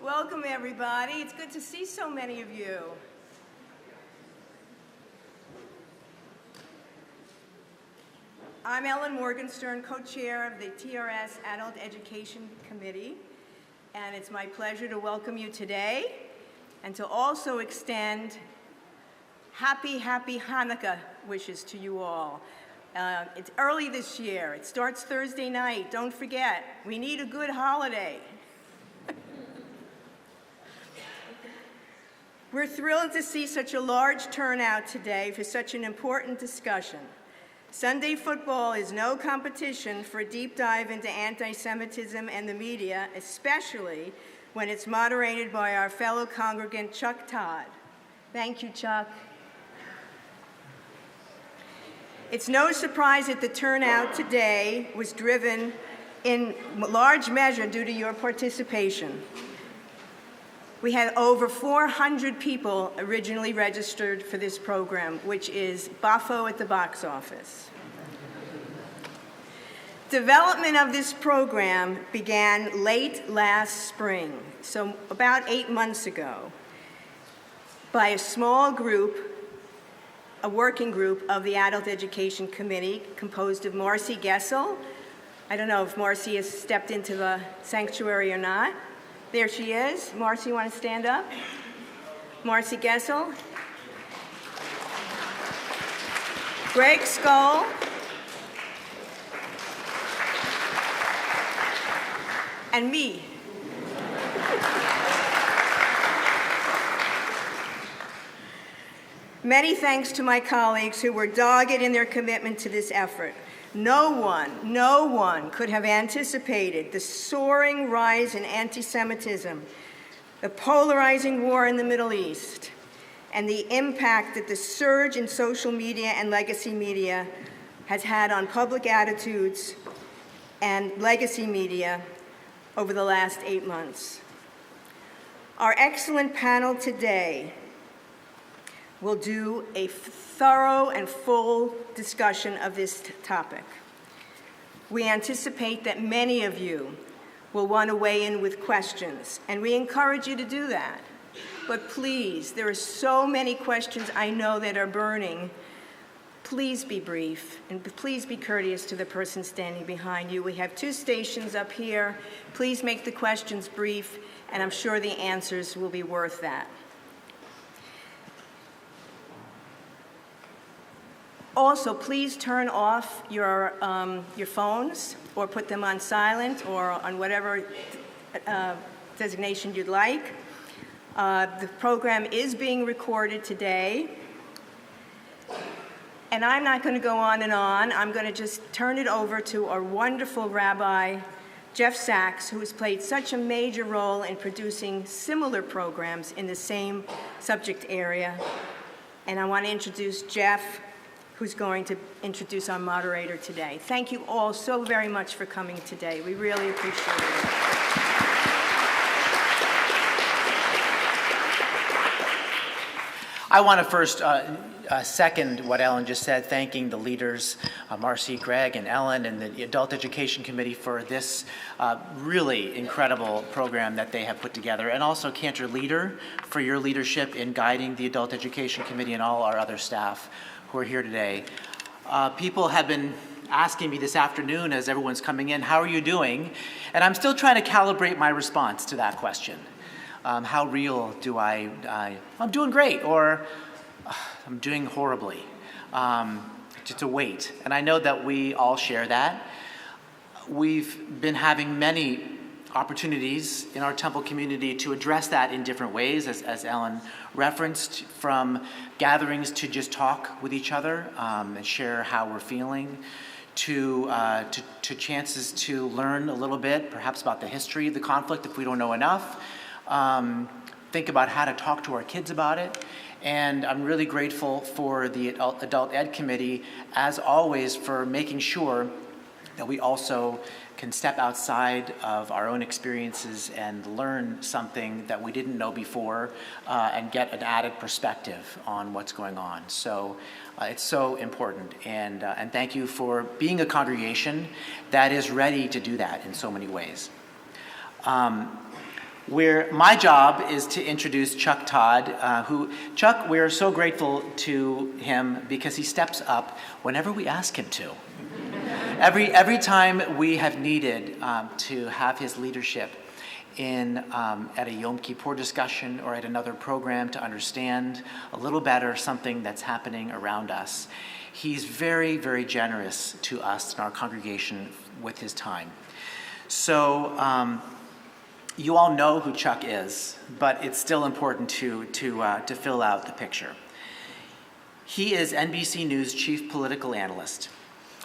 Welcome, everybody. It's good to see so many of you. I'm Ellen Morgenstern, co-chair of the TRS Adult Education Committee, and it's my pleasure to welcome you today and to also extend happy Hanukkah wishes to you all. It's early this year. It starts Thursday night. Don't forget, we need a good holiday. We're thrilled to see such a large turnout today for such an important discussion. Sunday football is no competition for a deep dive into anti-Semitism and the media, especially when it's moderated by our fellow congregant, Chuck Todd. Thank you, Chuck. It's no surprise that the turnout today was driven in large measure due to your participation. We had over 400 people originally registered for this program, which is boffo at the box office. Development of this program began late last spring, so about 8 months ago, by a small group, a working group of the Adult Education Committee composed of Marcy Gessel. I don't know if Marcy has stepped into the sanctuary or not. There she is. Marcy, you want to stand up? Marcy Gessel. Greg Skull. And me. Many thanks to my colleagues who were dogged in their commitment to this effort. No one could have anticipated the soaring rise in anti-Semitism, the polarizing war in the Middle East, and the impact that the surge in social media and legacy media has had on public attitudes and legacy media over the last 8 months. Our excellent panel today will do a thorough and full discussion of this topic. We anticipate that many of you will want to weigh in with questions, and we encourage you to do that. But please, there are so many questions I know that are burning. Please be brief, and please be courteous to the person standing behind you. We have 2 stations up here. Please make the questions brief, and I'm sure the answers will be worth that. Also, please turn off your phones or put them on silent or on whatever designation you'd like. The program is being recorded today. And I'm not going to go on and on. I'm going to just turn it over to our wonderful Rabbi, Jeff Sachs, who has played such a major role in producing similar programs in the same subject area. And I want to introduce Jeff, who's going to introduce our moderator today. Thank you all so very much for coming today. We really appreciate it. I want to first second what Ellen just said, thanking the leaders, Marcy, Greg, and Ellen, and the Adult Education Committee for this really incredible program that they have put together, and also Cantor Leader for your leadership in guiding the Adult Education Committee and all our other staff who are here today. People have been asking me this afternoon as everyone's coming in, how are you doing? And I'm still trying to calibrate my response to that question. How real do I'm doing great, or I'm doing horribly. Just a wait. And I know that we all share that. We've been having many opportunities in our Temple community to address that in different ways, as Ellen referenced, from gatherings to just talk with each other and share how we're feeling, to chances to learn a little bit, perhaps about the history of the conflict if we don't know enough, think about how to talk to our kids about it. And I'm really grateful for the Adult Ed Committee, as always, for making sure that we also can step outside of our own experiences and learn something that we didn't know before and get an added perspective on what's going on. So it's so important. And thank you for being a congregation that is ready to do that in so many ways. My job is to introduce Chuck Todd, Chuck, we're so grateful to him because he steps up whenever we ask him to. Every time we have needed to have his leadership at a Yom Kippur discussion or at another program to understand a little better something that's happening around us, he's very, very generous to us and our congregation with his time. So you all know who Chuck is, but it's still important to fill out the picture. He is NBC News chief political analyst.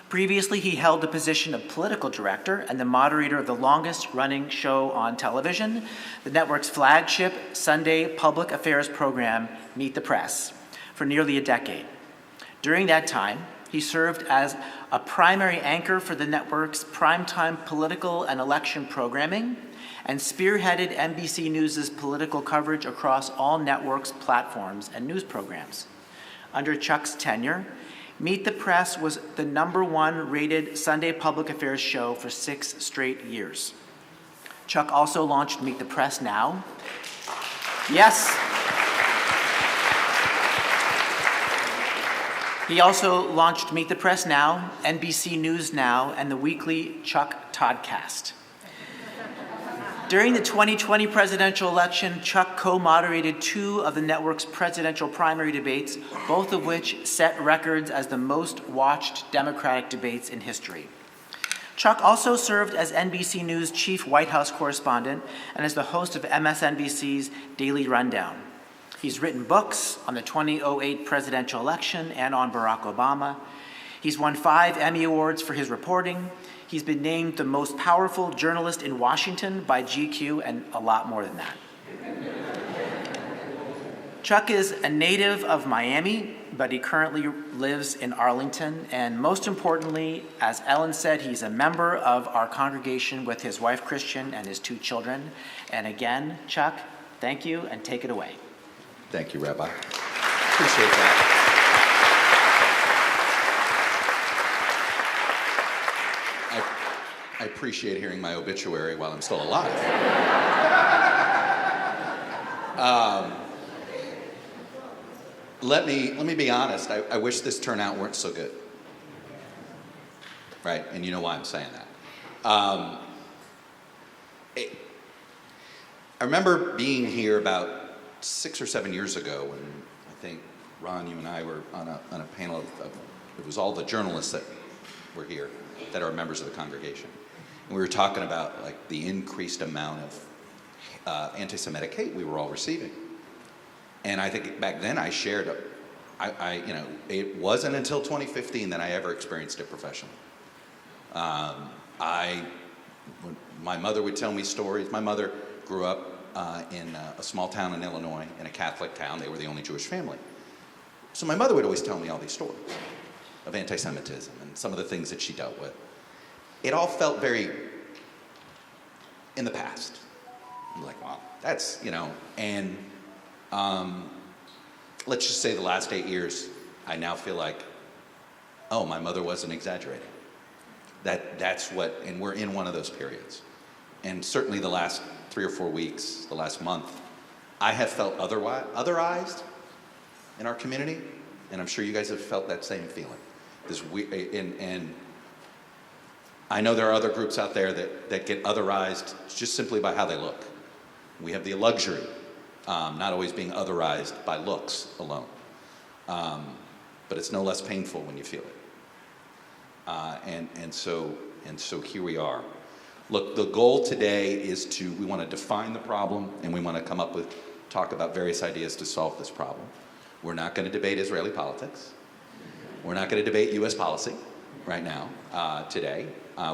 Previously, he held the position of political director and the moderator of the longest-running show on television, the network's flagship Sunday public affairs program, Meet the Press, for nearly a decade. During that time, he served as a primary anchor for the network's primetime political and election programming and spearheaded NBC News' political coverage across all networks, platforms, and news programs. Under Chuck's tenure, Meet the Press was the #1 rated Sunday public affairs show for 6 straight years. Chuck also launched Meet the Press Now. Yes. He also launched Meet the Press Now, NBC News Now, and the weekly Chuck Toddcast. During the 2020 presidential election, Chuck co-moderated 2 of the network's presidential primary debates, both of which set records as the most watched Democratic debates in history. Chuck also served as NBC News chief White House correspondent and as the host of MSNBC's Daily Rundown. He's written books on the 2008 presidential election and on Barack Obama. He's won 5 Emmy Awards for his reporting. He's been named the most powerful journalist in Washington by GQ and a lot more than that. Chuck is a native of Miami, but he currently lives in Arlington. And most importantly, as Ellen said, he's a member of our congregation with his wife, Christian, and his 2 children. And again, Chuck, thank you, and take it away. Thank you, Rabbi. Appreciate that. I appreciate hearing my obituary while I'm still alive. Let me be honest. I wish this turnout weren't so good. Right? And you know why I'm saying that. I remember being here about 6 or 7 years ago when I think, Ron, you and I were on a panel of it was all the journalists that were here that are members of the congregation. And we were talking about like the increased amount of anti-Semitic hate we were all receiving. And I think back then I shared, it wasn't until 2015 that I ever experienced it professionally. My mother would tell me stories. My mother grew up in a small town in Illinois, in a Catholic town. They were the only Jewish family. So my mother would always tell me all these stories of anti-Semitism and some of the things that she dealt with. It all felt very in the past. I'm like, wow, that's, and let's just say the last 8 years, I now feel like, oh, my mother wasn't exaggerating. That's what, and we're in one of those periods. And certainly the last 3 or 4 weeks, the last month, I have felt otherized in our community, and I'm sure you guys have felt that same feeling. And I know there are other groups out there that get otherized just simply by how they look. We have the luxury, not always being otherized by looks alone. But it's no less painful when you feel it. And so here we are. Look, the goal today is we want to define the problem, and we want to talk about various ideas to solve this problem. We're not going to debate Israeli politics. We're not going to debate U.S. policy right now, today.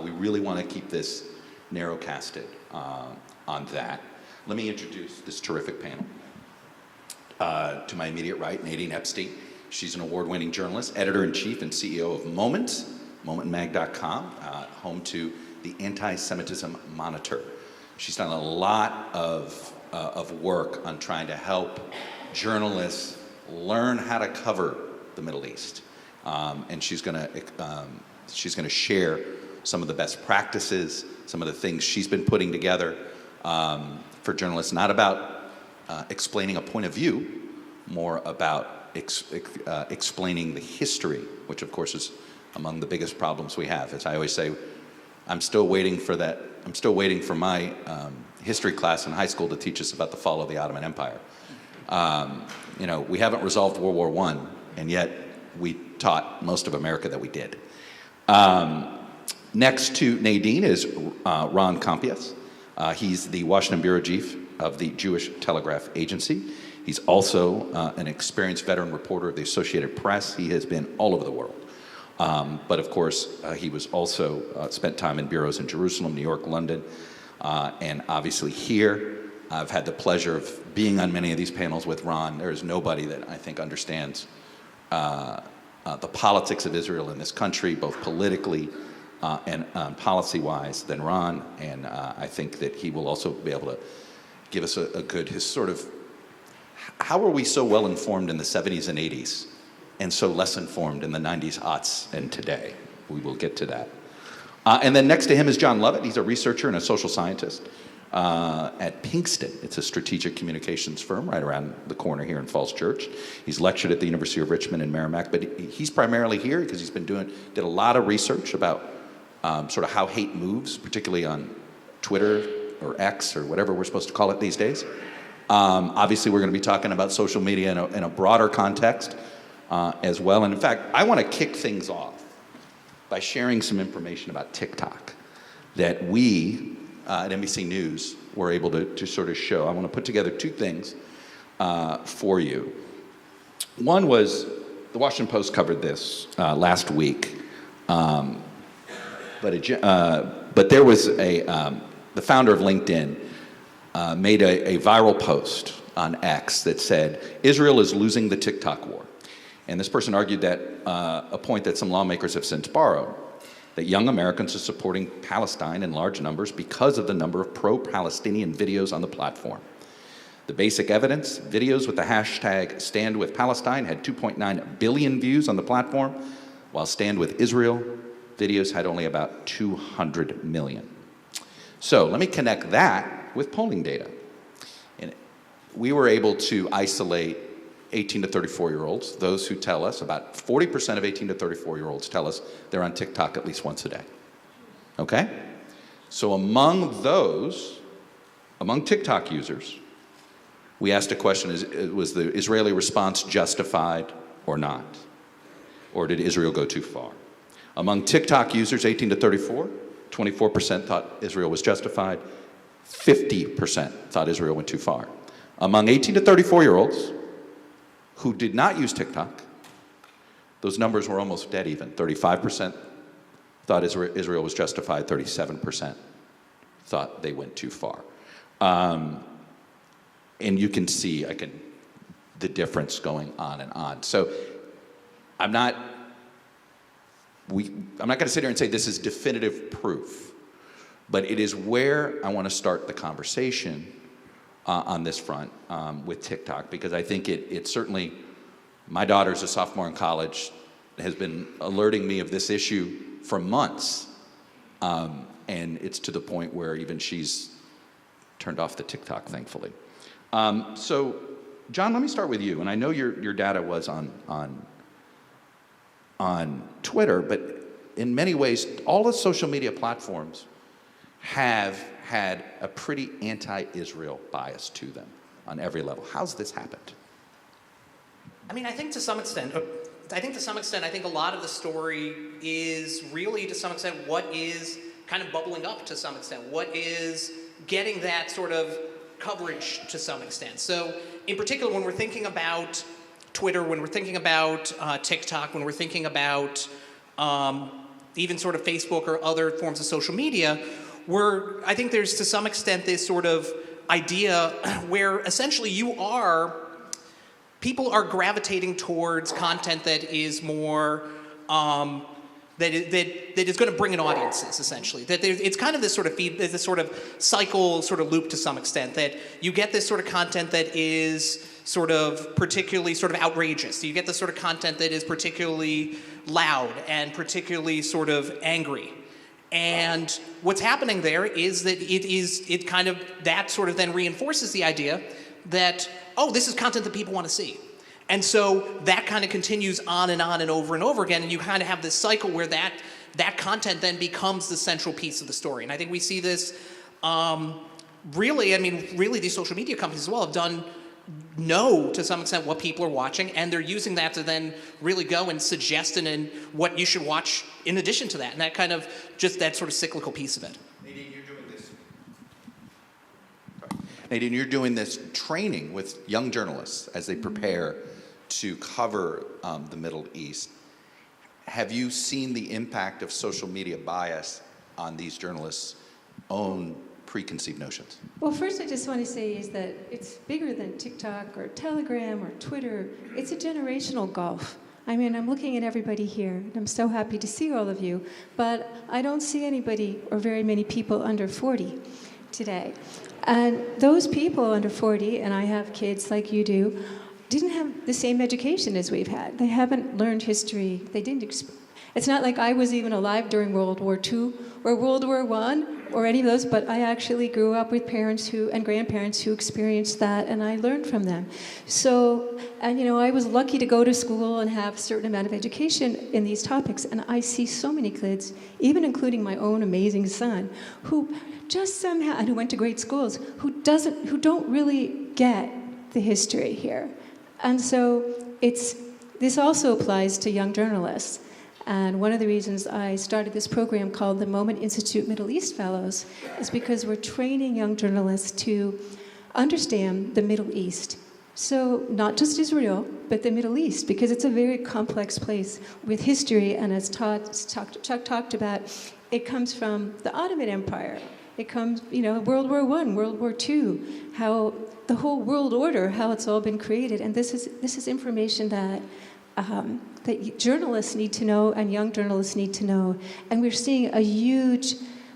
We really want to keep this narrow-casted on that. Let me introduce this terrific panel. To my immediate right, Nadine Epstein. She's an award-winning journalist, editor-in-chief and CEO of Moment, momentmag.com, home to the Antisemitism Monitor. She's done a lot of work on trying to help journalists learn how to cover the Middle East. And she's going to share some of the best practices, some of the things she's been putting together. for journalists, not about explaining a point of view, more about explaining the history, which of course is among the biggest problems we have. As I always say, I'm still waiting for that. I'm still waiting for my history class in high school to teach us about the fall of the Ottoman Empire. We haven't resolved World War I, and yet we taught most of America that we did. Next to Nadine is Ron Kampias. He's the Washington bureau chief of the Jewish Telegraph Agency. He's also an experienced veteran reporter of the Associated Press. He has been all over the world. But of course, he was also spent time in bureaus in Jerusalem, New York, London, and obviously here. I've had the pleasure of being on many of these panels with Ron. There is nobody that I think understands the politics of Israel in this country, both politically and policy-wise, than Ron. And I think that he will also be able to give us a good, his sort of, how were we so well informed in the 70s and 80s and so less informed in the 90s, aughts, and today? We will get to that. And then next to him is John Lovett. He's a researcher and a social scientist at Pinkston. It's a strategic communications firm right around the corner here in Falls Church. He's lectured at the University of Richmond in Merrimack, but he's primarily here because he's been did a lot of research about sort of how hate moves, particularly on Twitter or X or whatever we're supposed to call it these days. Obviously, we're going to be talking about social media in a broader context as well. And in fact, I want to kick things off by sharing some information about TikTok that we at NBC News were able to sort of show. I want to put together two things for you. One was, the Washington Post covered this last week, but there was the founder of LinkedIn made a viral post on X that said, Israel is losing the TikTok war. And this person argued that a point that some lawmakers have since borrowed, that young Americans are supporting Palestine in large numbers because of the number of pro-Palestinian videos on the platform. The basic evidence, videos with the hashtag Stand With Palestine had 2.9 billion views on the platform, while Stand With Israel videos had only about 200 million. So let me connect that with polling data. And we were able to isolate 18 to 34-year-olds, those who tell us, about 40% of 18 to 34-year-olds tell us they're on TikTok at least once a day. Okay? So among TikTok users, we asked a question, was the Israeli response justified or not? Or did Israel go too far? Among TikTok users, 18 to 34, 24% thought Israel was justified, 50% thought Israel went too far. Among 18 to 34-year-olds, who did not use TikTok, those numbers were almost dead even. 35% thought Israel was justified, 37% thought they went too far. And you can see, the difference going on and on. So I'm not going to sit here and say this is definitive proof, but it is where I want to start the conversation on this front with TikTok, because I think it certainly, my daughter's a sophomore in college, has been alerting me of this issue for months, and it's to the point where even she's turned off the TikTok, thankfully. So, John, let me start with you, and I know your data was on Twitter, but in many ways, all the social media platforms have had a pretty anti-Israel bias to them on every level. How's this happened? I mean, I think to some extent, I think a lot of the story is really, to some extent, what is kind of bubbling up to some extent. What is getting that sort of coverage to some extent. So, in particular, when we're thinking about Twitter, when we're thinking about TikTok, when we're thinking about even sort of Facebook or other forms of social media, I think there's to some extent this sort of idea where essentially people are gravitating towards content that is more, that is going to bring in audiences, essentially. That it's kind of this sort of this sort of cycle, sort of loop to some extent, that you get this sort of content that is sort of particularly sort of outrageous. So you get this sort of content that is particularly loud and particularly sort of angry. And what's happening there is that that sort of then reinforces the idea that, oh, this is content that people want to see. And so that kind of continues on and over again, and you kind of have this cycle where that content then becomes the central piece of the story. And I think we see this really these social media companies as well have know to some extent what people are watching, and they're using that to then really go and suggest and what you should watch in addition to that, and that kind of just that sort of cyclical piece of it. Nadine, you're doing this training with young journalists as they prepare to cover the Middle East. Have you seen the impact of social media bias on these journalists' own preconceived notions? Well, first I just want to say is that it's bigger than TikTok or Telegram or Twitter. It's a generational gulf. I mean, I'm looking at everybody here, and I'm so happy to see all of you, but I don't see anybody or very many people under 40 today. And those people under 40, and I have kids like you do, didn't have the same education as we've had. They haven't learned history. They didn't. It's not like I was even alive during World War II or World War I or any of those, but I actually grew up with parents and grandparents who experienced that, and I learned from them. So, and I was lucky to go to school and have a certain amount of education in these topics, and I see so many kids, even including my own amazing son, who just somehow, and who went to great schools, who don't really get the history here. And so this also applies to young journalists. And one of the reasons I started this program called the Moment Institute Middle East Fellows is because we're training young journalists to understand the Middle East. So not just Israel, but the Middle East, because it's a very complex place with history, and as Chuck talked about, it comes from the Ottoman Empire. It comes, World War I, World War II, how the whole world order, how it's all been created. And this is information that journalists need to know and young journalists need to know. And we're seeing a huge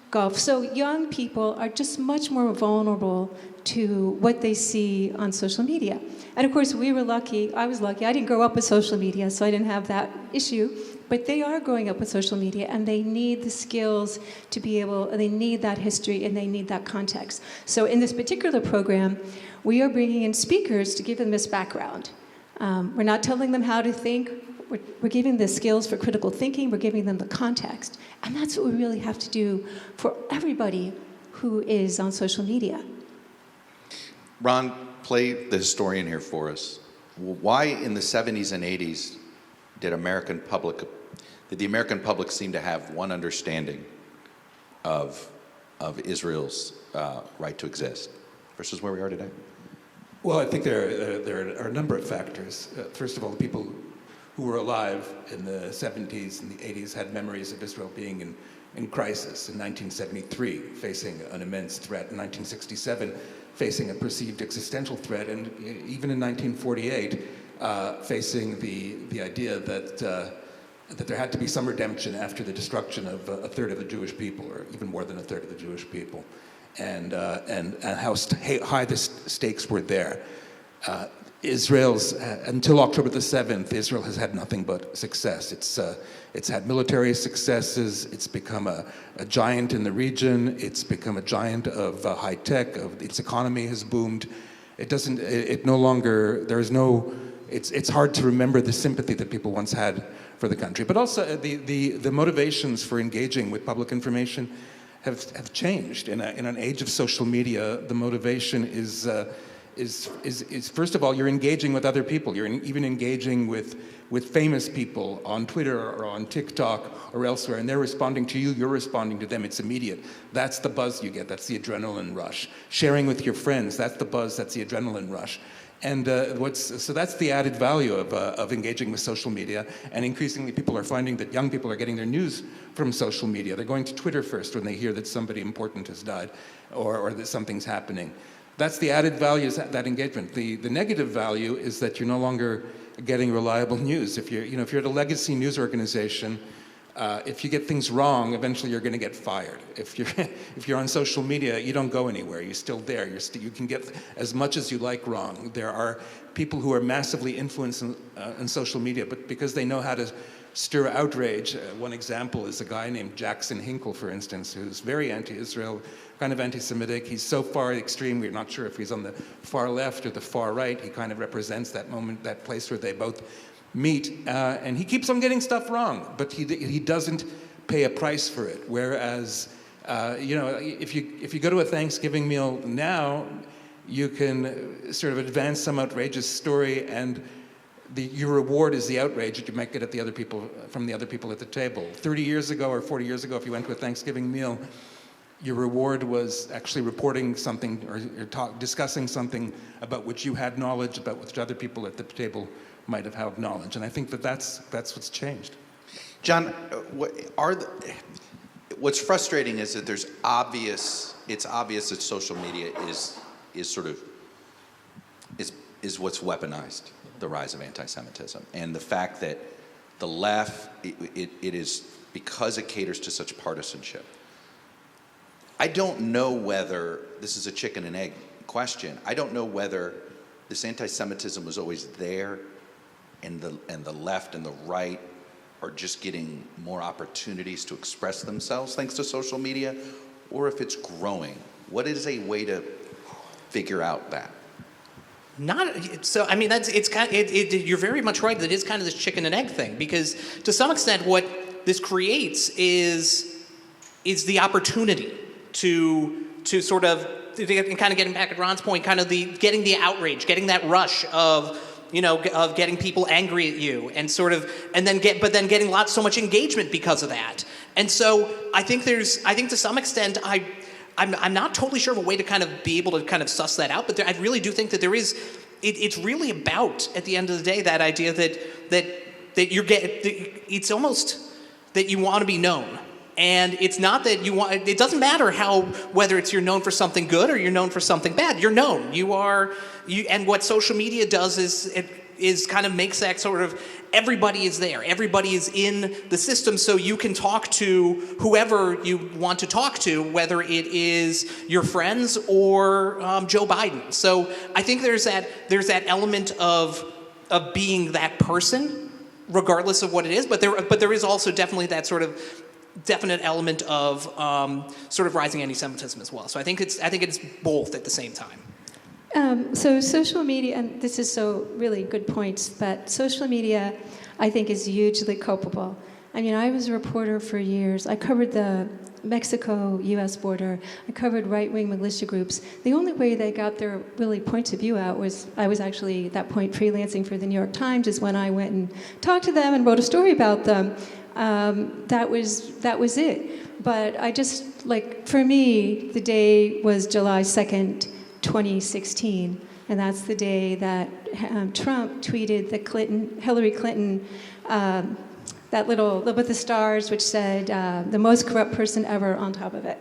gulf. So young people are just much more vulnerable to what they see on social media. And of course, we were lucky. I was lucky. I didn't grow up with social media, so I didn't have that issue. But they are growing up with social media, and they need the skills to be they need that history, and they need that context. So in this particular program, we are bringing in speakers to give them this background. We're not telling them how to think. We're giving the skills for critical thinking. We're giving them the context. And that's what we really have to do for everybody who is on social media. Ron, play the historian here for us. Why in the 70s and 80s did the American public seem to have one understanding of Israel's right to exist versus where we are today? Well, I think there are a number of factors. First of all, the people who were alive in the 70s and the 80s had memories of Israel being in crisis. In 1973, facing an immense threat. In 1967, facing a perceived existential threat. And even in 1948, facing the idea that there had to be some redemption after the destruction of a third of the Jewish people, or even more than a third of the Jewish people, and how high the stakes were there. Until October the 7th, Israel has had nothing but success. It's had military successes. It's become a giant in the region. It's become a giant of high tech. Its economy has boomed. It's hard to remember the sympathy that people once had for the country. But also the motivations for engaging with public information have changed. In an age of social media, the motivation is first of all, you're engaging with other people. You're even engaging with famous people on Twitter or on TikTok or elsewhere, and they're responding to you, you're responding to them. It's immediate. That's the buzz you get. That's the adrenaline rush. Sharing with your friends, that's the buzz, that's the adrenaline rush. And so that's the added value of engaging with social media. And increasingly, people are finding that young people are getting their news from social media. They're going to Twitter first when they hear that somebody important has died or that something's happening. That's the added value, is that engagement. The negative value is that you're no longer getting reliable news. If you're at a legacy news organization, if you get things wrong, eventually you're going to get fired. If you're on social media, you don't go anywhere. You're still there. You can get as much as you like wrong. There are people who are massively influenced in social media, but because they know how to stir outrage. One example is a guy named Jackson Hinkle, for instance, who's very anti-Israel, kind of anti-Semitic. He's so far extreme, we're not sure if he's on the far left or the far right. He kind of represents that moment, that place where they both meet. And he keeps on getting stuff wrong, but he doesn't pay a price for it. Whereas, if you go to a Thanksgiving meal now, you can sort of advance some outrageous story, and your reward is the outrage that you might get at from the other people at the table. 30 years ago or 40 years ago, if you went to a Thanksgiving meal, your reward was actually reporting something or discussing something about which you had knowledge, about which other people at the table might have had knowledge. And I think that's what's changed. John, what's frustrating is that it's obvious that social media is what's weaponized the rise of anti-Semitism, and the fact that the left, it is because it caters to such partisanship. I don't know whether this is a chicken and egg question. I don't know whether this anti-Semitism was always there, and the left and the right are just getting more opportunities to express themselves thanks to social media, or if it's growing. What is a way to figure out that? You're very much right that it's kind of this chicken and egg thing, because to some extent what this creates is the opportunity to sort of, kind of getting back at Ron's point, kind of getting the outrage, getting that rush of getting people angry at you, and then getting so much engagement because of that. And so I think to some extent I'm not totally sure of a way to kind of be able to kind of suss that out, but I really do think that there is. It's really about, at the end of the day, that idea that it's almost that you want to be known, and it's not that you want. It doesn't matter whether you're known for something good or you're known for something bad. You're known. And what social media does is kind of makes that sort of, everybody is there. Everybody is in the system, so you can talk to whoever you want to talk to, whether it is your friends or Joe Biden. So I think there's that element of being that person, regardless of what it is. But there is also definitely that sort of definite element of sort of rising anti-Semitism as well. So I think it's both at the same time. So social media, and this is so really good points, but social media, I think, is hugely culpable. I mean, I was a reporter for years. I covered the Mexico-U.S. border. I covered right-wing militia groups. The only way they got their really points of view out was, I was actually at that point freelancing for the New York Times, is when I went and talked to them and wrote a story about them. That was it. But I just, for me, the day was July 2nd, 2016, and that's the day that Trump tweeted Hillary Clinton, that little with the stars, which said the most corrupt person ever on top of it.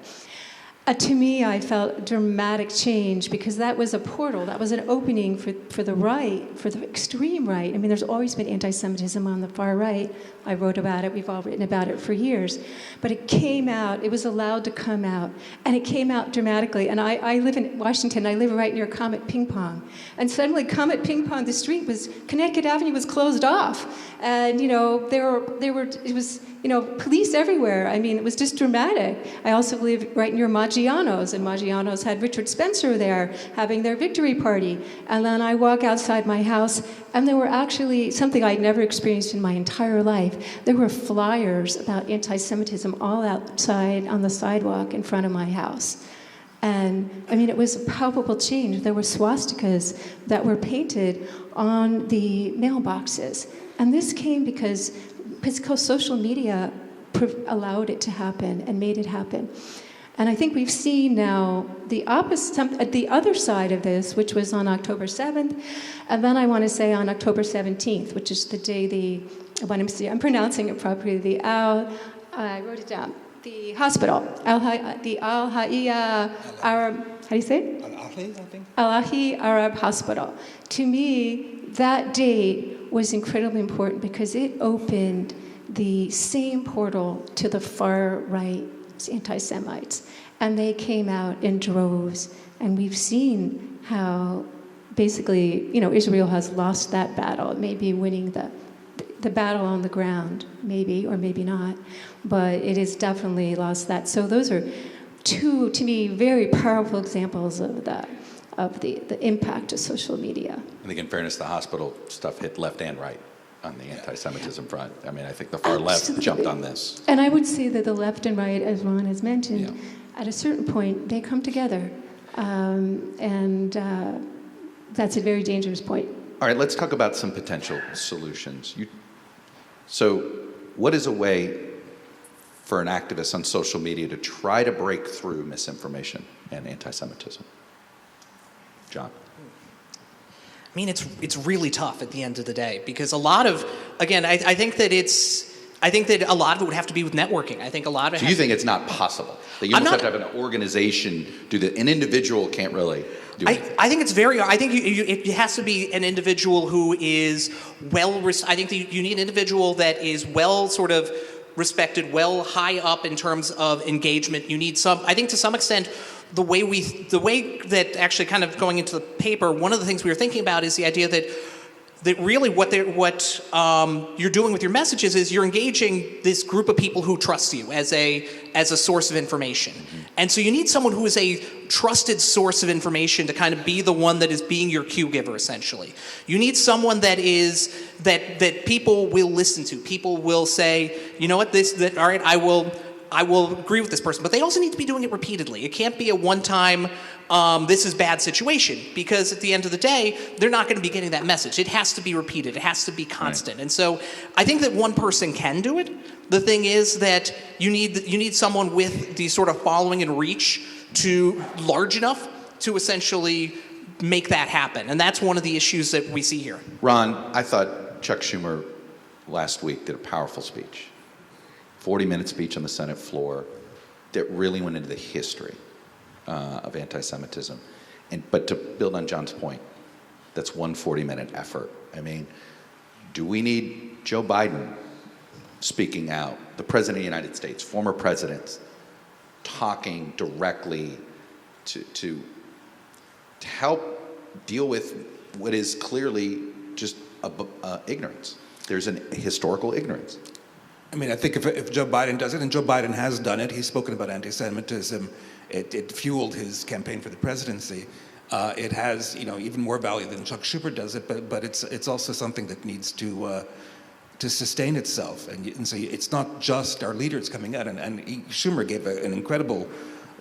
To me, I felt dramatic change, because that was a portal, that was an opening for the right, for the extreme right. I mean, there's always been anti-Semitism on the far right. I wrote about it, we've all written about it for years. But it came out, it was allowed to come out, and it came out dramatically. And I live in Washington, I live right near Comet Ping Pong. And suddenly Comet Ping Pong, Connecticut Avenue was closed off. And, it was police everywhere. I mean, it was just dramatic. I also live right near Maggiano's, and Maggiano's had Richard Spencer there having their victory party. And then I walk outside my house, and there were actually something I'd never experienced in my entire life. There were flyers about anti-Semitism all outside on the sidewalk in front of my house. And, I mean, it was a palpable change. There were swastikas that were painted on the mailboxes. And this came because social media allowed it to happen and made it happen. And I think we've seen now the other side of this, which was on October 7th, and then I want to say on October 17th, which is the day I'm pronouncing it properly, I wrote it down, the hospital, the Al-Hayya Arab, how do you say it? Al-Ahi, I think. Al-Ahi Arab Hospital. To me, that date was incredibly important, because it opened the same portal to the far right anti-Semites, and they came out in droves. And we've seen how basically, Israel has lost that battle. It may be winning the the battle on the ground, maybe or maybe not, but it has definitely lost that. So those are two, to me, very powerful examples of the impact of social media. I think in fairness, the hospital stuff hit left and right on the anti-Semitism front. I mean, I think the far left jumped on this. And I would say that the left and right, as Ron has mentioned, at a certain point, they come together. That's a very dangerous point. All right, let's talk about some potential solutions. So what is a way for an activist on social media to try to break through misinformation and anti-Semitism? John? I mean, it's really tough at the end of the day, because a lot of, again, I think that a lot of it would have to be with networking. I think a lot of it. So you think it's not possible? That you almost have to have an organization do that? An individual can't really do anything? I think it's very. I think it has to be an individual who is I think that you need an individual that is well sort of respected, well high up in terms of engagement. You need some. I think to some extent, the way that actually kind of going into the paper, one of the things we were thinking about is the idea that really what you're doing with your messages is you're engaging this group of people who trust you as a source of information. Mm-hmm. And so you need someone who is a trusted source of information to kind of be the one that is being your cue giver, essentially. You need someone that people will listen to. People will say, you know what, all right, I will agree with this person, but they also need to be doing it repeatedly. It can't be a one-time, this is bad situation, because at the end of the day, they're not going to be getting that message. It has to be repeated. It has to be constant. Right. And so I think that one person can do it. The thing is that you need someone with the sort of following and reach to large enough to essentially make that happen. And that's one of the issues that we see here. Ron, I thought Chuck Schumer last week did a powerful speech. 40-minute speech on the Senate floor that really went into the history of anti-Semitism. But to build on John's point, that's one 40-minute effort. I mean, do we need Joe Biden speaking out, the President of the United States, former presidents, talking directly to help deal with what is clearly just ignorance? There's a historical ignorance. I mean, I think if Joe Biden does it, and Joe Biden has done it, he's spoken about anti-Semitism, it fueled his campaign for the presidency. It has, even more value than Chuck Schumer does it, but it's also something that needs to sustain itself. And so it's not just our leaders coming out, and Schumer gave an incredible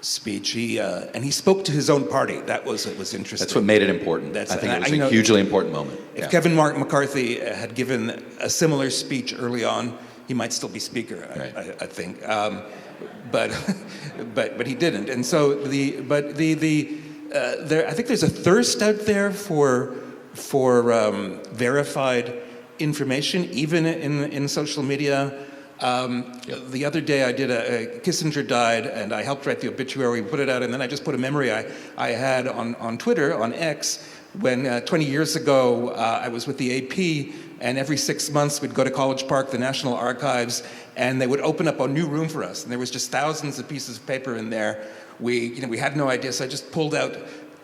speech. And he spoke to his own party. That was interesting. That's what made it important. I think it was a hugely important moment. If Kevin McCarthy had given a similar speech early on, he might still be speaker, right. I think, but he didn't. And so I think there's a thirst out there for verified information, even in social media. The other day I did Kissinger died, and I helped write the obituary, put it out, and then I just put a memory I had on Twitter, on X, when 20 years ago I was with the AP, and every 6 months we'd go to College Park, the National Archives, and they would open up a new room for us, and there was just thousands of pieces of paper in there. We had no idea, so I just pulled out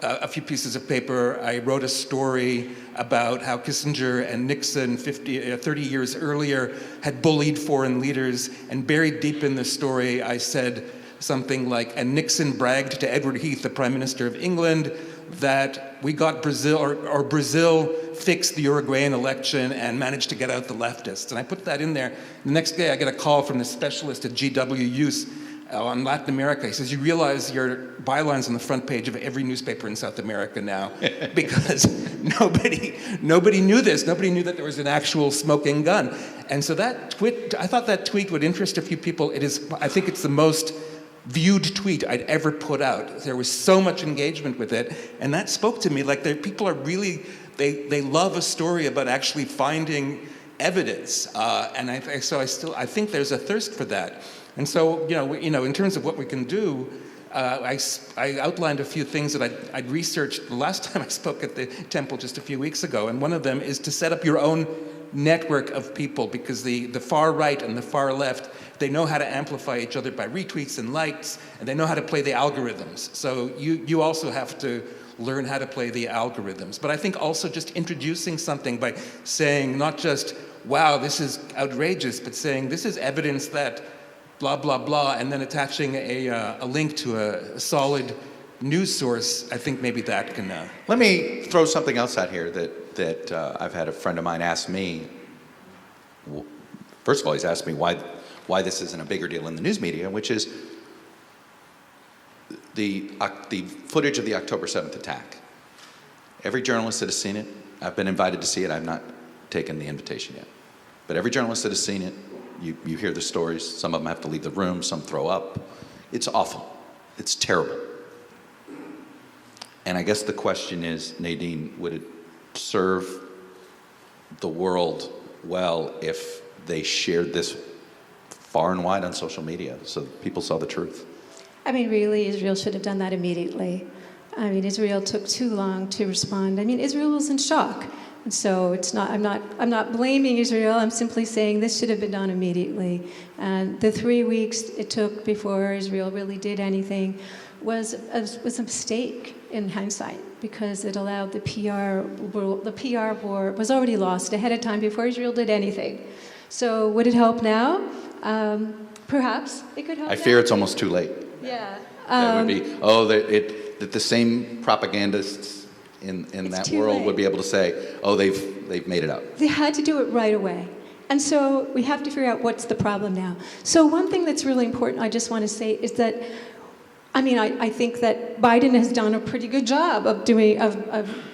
a few pieces of paper. I wrote a story about how Kissinger and Nixon 30 years earlier had bullied foreign leaders, and buried deep in the story I said something like, and Nixon bragged to Edward Heath, the Prime Minister of England, that we got Brazil, or Brazil fixed the Uruguayan election and managed to get out the leftists. And I put that in there. The next day I get a call from the specialist at GW Hughes on Latin America. He says, you realize your byline's on the front page of every newspaper in South America now, because nobody knew this. Nobody knew that there was an actual smoking gun. And so I thought that tweet would interest a few people. I think it's the most viewed tweet I'd ever put out. There was so much engagement with it, and that spoke to me. Like, people are really, they love a story about actually finding evidence, and I think there's a thirst for that. And so, in terms of what we can do, I outlined a few things that I'd researched the last time I spoke at the Temple just a few weeks ago, and one of them is to set up your own network of people, because the far right and the far left, they know how to amplify each other by retweets and likes, and they know how to play the algorithms. So you also have to learn how to play the algorithms. But I think also just introducing something by saying not just wow, this is outrageous, but saying this is evidence that blah, blah, blah, and then attaching a link to a solid news source, I think maybe that can... Let me throw something else out here that I've had a friend of mine ask me. First of all, he's asked me why this isn't a bigger deal in the news media, which is the footage of the October 7th attack. Every journalist that has seen it, I've been invited to see it, I've not taken the invitation yet. But every journalist that has seen it, you hear the stories, some of them have to leave the room, some throw up. It's awful. It's terrible. And I guess the question is, Nadine, would it serve the world well if they shared this far and wide on social media so people saw the truth? I mean, really, Israel should have done that immediately. I mean, Israel took too long to respond. I mean, Israel was in shock. And so it's not, I'm not blaming Israel. I'm simply saying this should have been done immediately. And the 3 weeks it took before Israel really did anything was a mistake in hindsight, because it allowed the PR war was already lost ahead of time before Israel did anything. So would it help now? Perhaps it could help. I fear it's almost too late. Yeah. That would be, that the same propagandists in that too world late. would be able to say, oh, they've made it up. They had to do it right away. And so we have to figure out what's the problem now. So one thing that's really important, I just want to say, is that, I mean, I think that Biden has done a pretty good job of he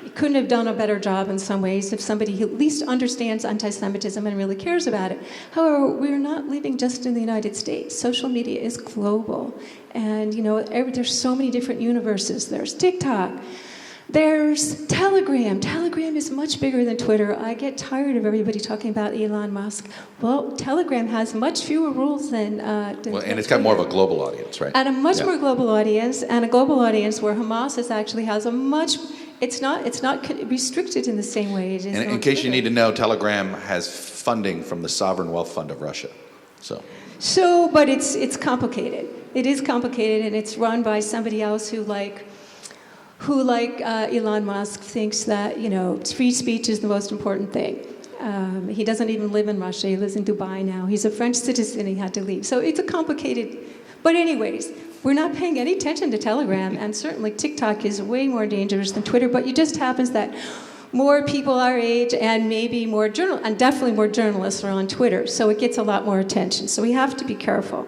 couldn't have done a better job in some ways if somebody at least understands anti-Semitism and really cares about it. However, we're not living just in the United States. Social media is global. And, you know, there's so many different universes. There's TikTok. There's Telegram. Telegram is much bigger than Twitter. I get tired of everybody talking about Elon Musk. Well, Telegram has much fewer rules than Well, and it's got more of a global audience, right? And a much more global audience, and a global audience where Hamas actually has a much. It's not restricted in the same way it is. And in case you need to know, Telegram has funding from the Sovereign Wealth Fund of Russia. So, but it's complicated. It is complicated, and it's run by somebody else who like Elon Musk thinks that, you know, free speech is the most important thing. He doesn't even live in Russia. He lives in Dubai now. He's a French citizen. He had to leave. So it's a complicated. But anyways, we're not paying any attention to Telegram, and certainly TikTok is way more dangerous than Twitter. But it just happens that more people our age and maybe and definitely more journalists are on Twitter. So it gets a lot more attention. So we have to be careful.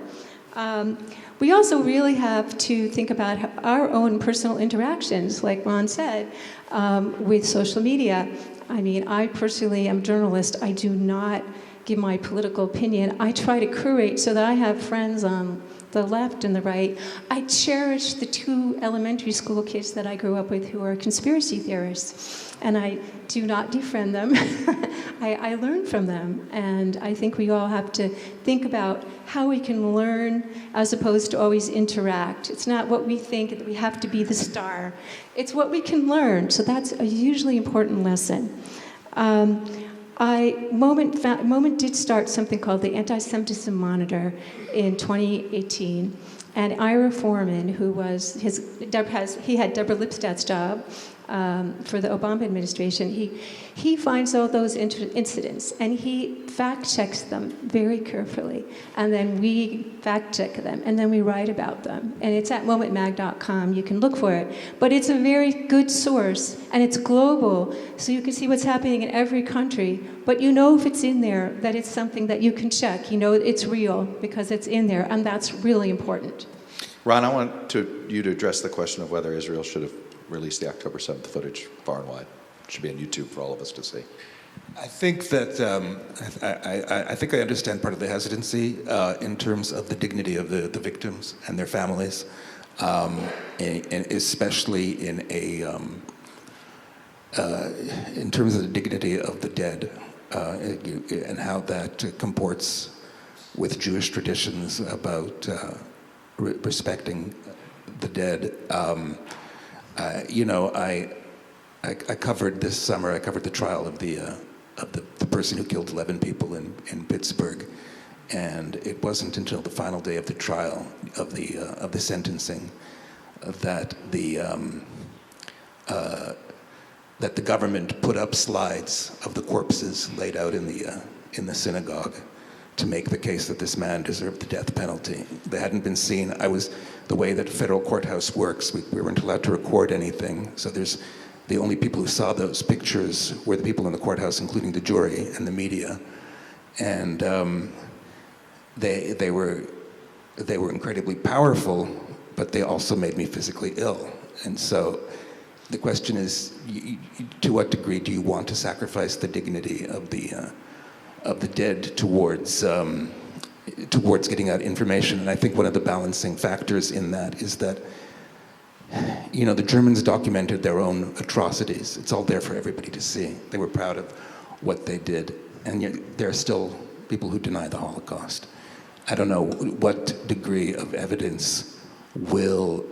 We also really have to think about our own personal interactions, like Ron said, with social media. I mean, I personally am a journalist. I do not give my political opinion. I try to curate so that I have friends on the left and the right. I cherish the 2 elementary school kids that I grew up with who are conspiracy theorists, and I do not defriend them. I learn from them, and I think we all have to think about how we can learn as opposed to always interact. It's not what we think that we have to be the star. It's what we can learn, so that's a hugely important lesson. Moment did start something called the Antisemitism Monitor in 2018, and Ira Foreman, who was he had Deborah Lipstadt's job for the Obama administration. He finds all those incidents and he fact checks them very carefully, and then we fact check them, and then we write about them. And it's at momentmag.com. You can look for it, but it's a very good source, and it's global, so you can see what's happening in every country. But you know if it's in there that it's something that you can check. You know it's real because it's in there, and that's really important. Ron, I want you to address the question of whether Israel should have released the October 7th footage far and wide. It should be on YouTube for all of us to see. I think that I think I understand part of the hesitancy in terms of the dignity of the victims and their families, and especially in terms of the dignity of the dead, and how that comports with Jewish traditions about respecting the dead. I covered this summer. I covered the trial of the person who killed 11 people in Pittsburgh, and it wasn't until the final day of the trial of the sentencing that the government put up slides of the corpses laid out in in the synagogue to make the case that this man deserved the death penalty. They hadn't been seen. The way that federal courthouse works, we weren't allowed to record anything. So the only people who saw those pictures were the people in the courthouse, including the jury and the media. And they were incredibly powerful, but they also made me physically ill. And so the question is, to what degree do you want to sacrifice the dignity of the dead towards getting out information? And I think one of the balancing factors in that is that, the Germans documented their own atrocities. It's all there for everybody to see. They were proud of what they did, and yet there are still people who deny the Holocaust. I don't know what degree of evidence will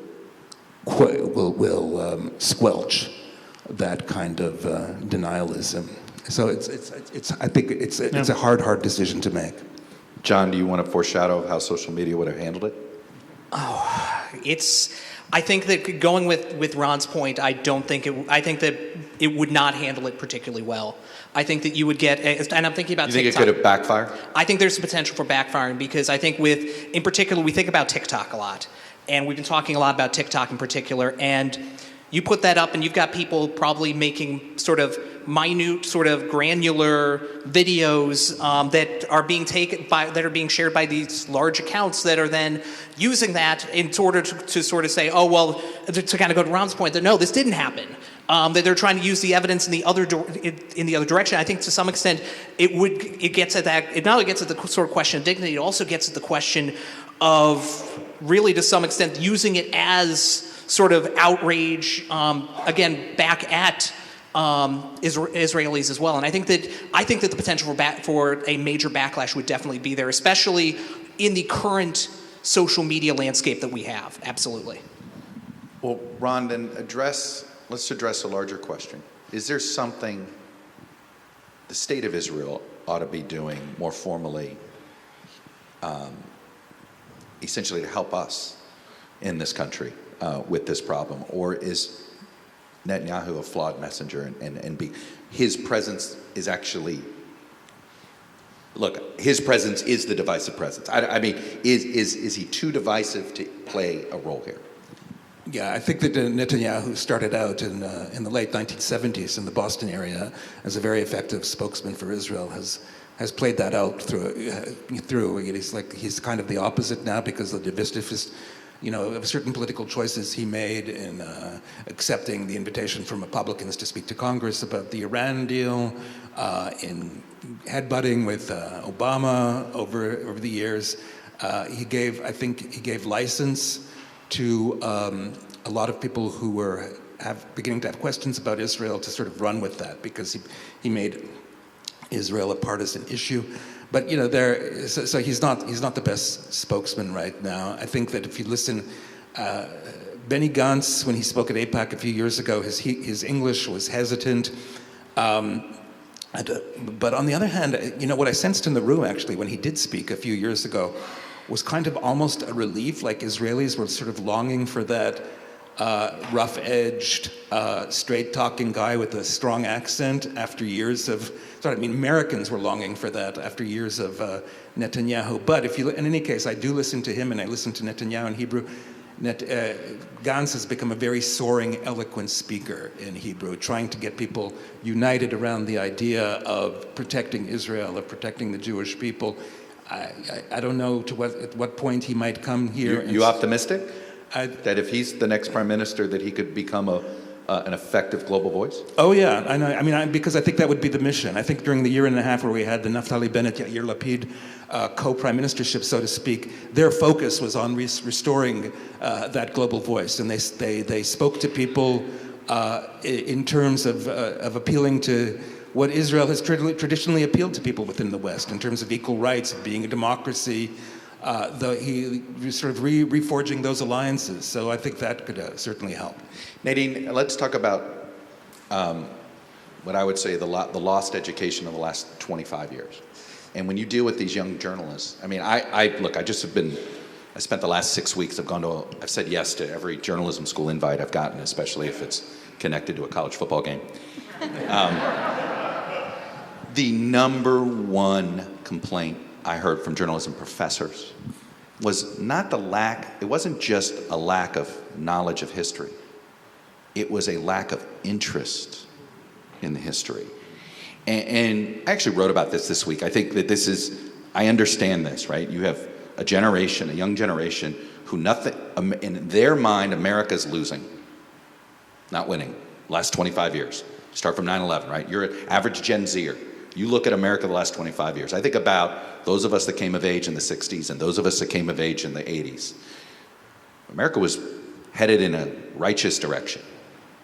squelch that kind of denialism. So I think it's a hard decision to make. John, do you want to foreshadow how social media would have handled it? I think that going with Ron's point, I think that it would not handle it particularly well. I think that you would get, and I'm thinking about TikTok. You think it could have backfired? I think there's a potential for backfiring because I think in particular, we think about TikTok a lot. And we've been talking a lot about TikTok in particular. And you put that up and you've got people probably making sort of minute, sort of granular videos that are being shared by these large accounts that are then using that in order to sort of say, to kind of go to Ron's point, that no, this didn't happen. That they're trying to use the evidence in the other direction. I think to some extent it gets at that. It not only gets at the sort of question of dignity, it also gets at the question of really, to some extent, using it as sort of outrage, again, back at Israelis as well. And I think that the potential for a major backlash would definitely be there, especially in the current social media landscape that we have. Absolutely. Well, Ron, then let's address a larger question. Is there something the state of Israel ought to be doing more formally, essentially to help us in this country with this problem? Or is Netanyahu a flawed messenger and his presence is actually, his presence is the divisive presence. I mean, is he too divisive to play a role here? Yeah, I think that Netanyahu started out in the late 1970s in the Boston area as a very effective spokesman for Israel. Has played that out through. He's kind of the opposite now because of the divisiveness, of certain political choices he made in accepting the invitation from Republicans to speak to Congress about the Iran deal, in headbutting with Obama over the years. He gave license to a lot of people who were beginning to have questions about Israel to sort of run with that because he made Israel a partisan issue. But so he's not the best spokesman right now. I think that if you listen, Benny Gantz, when he spoke at AIPAC a few years ago, his English was hesitant. But on the other hand, what I sensed in the room actually when he did speak a few years ago was kind of almost a relief, like Israelis were sort of longing for that rough-edged, straight-talking guy with a strong accent after years of, Americans were longing for that after years of Netanyahu. But in any case, I do listen to him and I listen to Netanyahu in Hebrew. Gantz has become a very soaring, eloquent speaker in Hebrew, trying to get people united around the idea of protecting Israel, of protecting the Jewish people. I don't know at what point he might come here. You optimistic? That if he's the next prime minister, that he could become an effective global voice? Oh yeah, I know. Because I think that would be the mission. I think during the year and a half where we had the Naftali Bennett, Yair Lapid co-prime ministership, so to speak, their focus was on restoring that global voice, and they spoke to people in terms of appealing to what Israel has traditionally appealed to people within the West in terms of equal rights, of being a democracy. He sort of reforging those alliances. So I think that could certainly help. Nadine, let's talk about what I would say the lost education of the last 25 years. And when you deal with these young journalists, I spent the last 6 weeks, I've said yes to every journalism school invite I've gotten, especially if it's connected to a college football game. The number one complaint I heard from journalism professors was not it wasn't just a lack of knowledge of history. It was a lack of interest in the history. And I actually wrote about this week. I think that I understand this, right? You have a young generation, who in their mind, America's losing, not winning. Last 25 years. Start from 9/11, right? You're an average Gen Zer. You look at America the last 25 years. I think about those of us that came of age in the 60s and those of us that came of age in the 80s. America was headed in a righteous direction,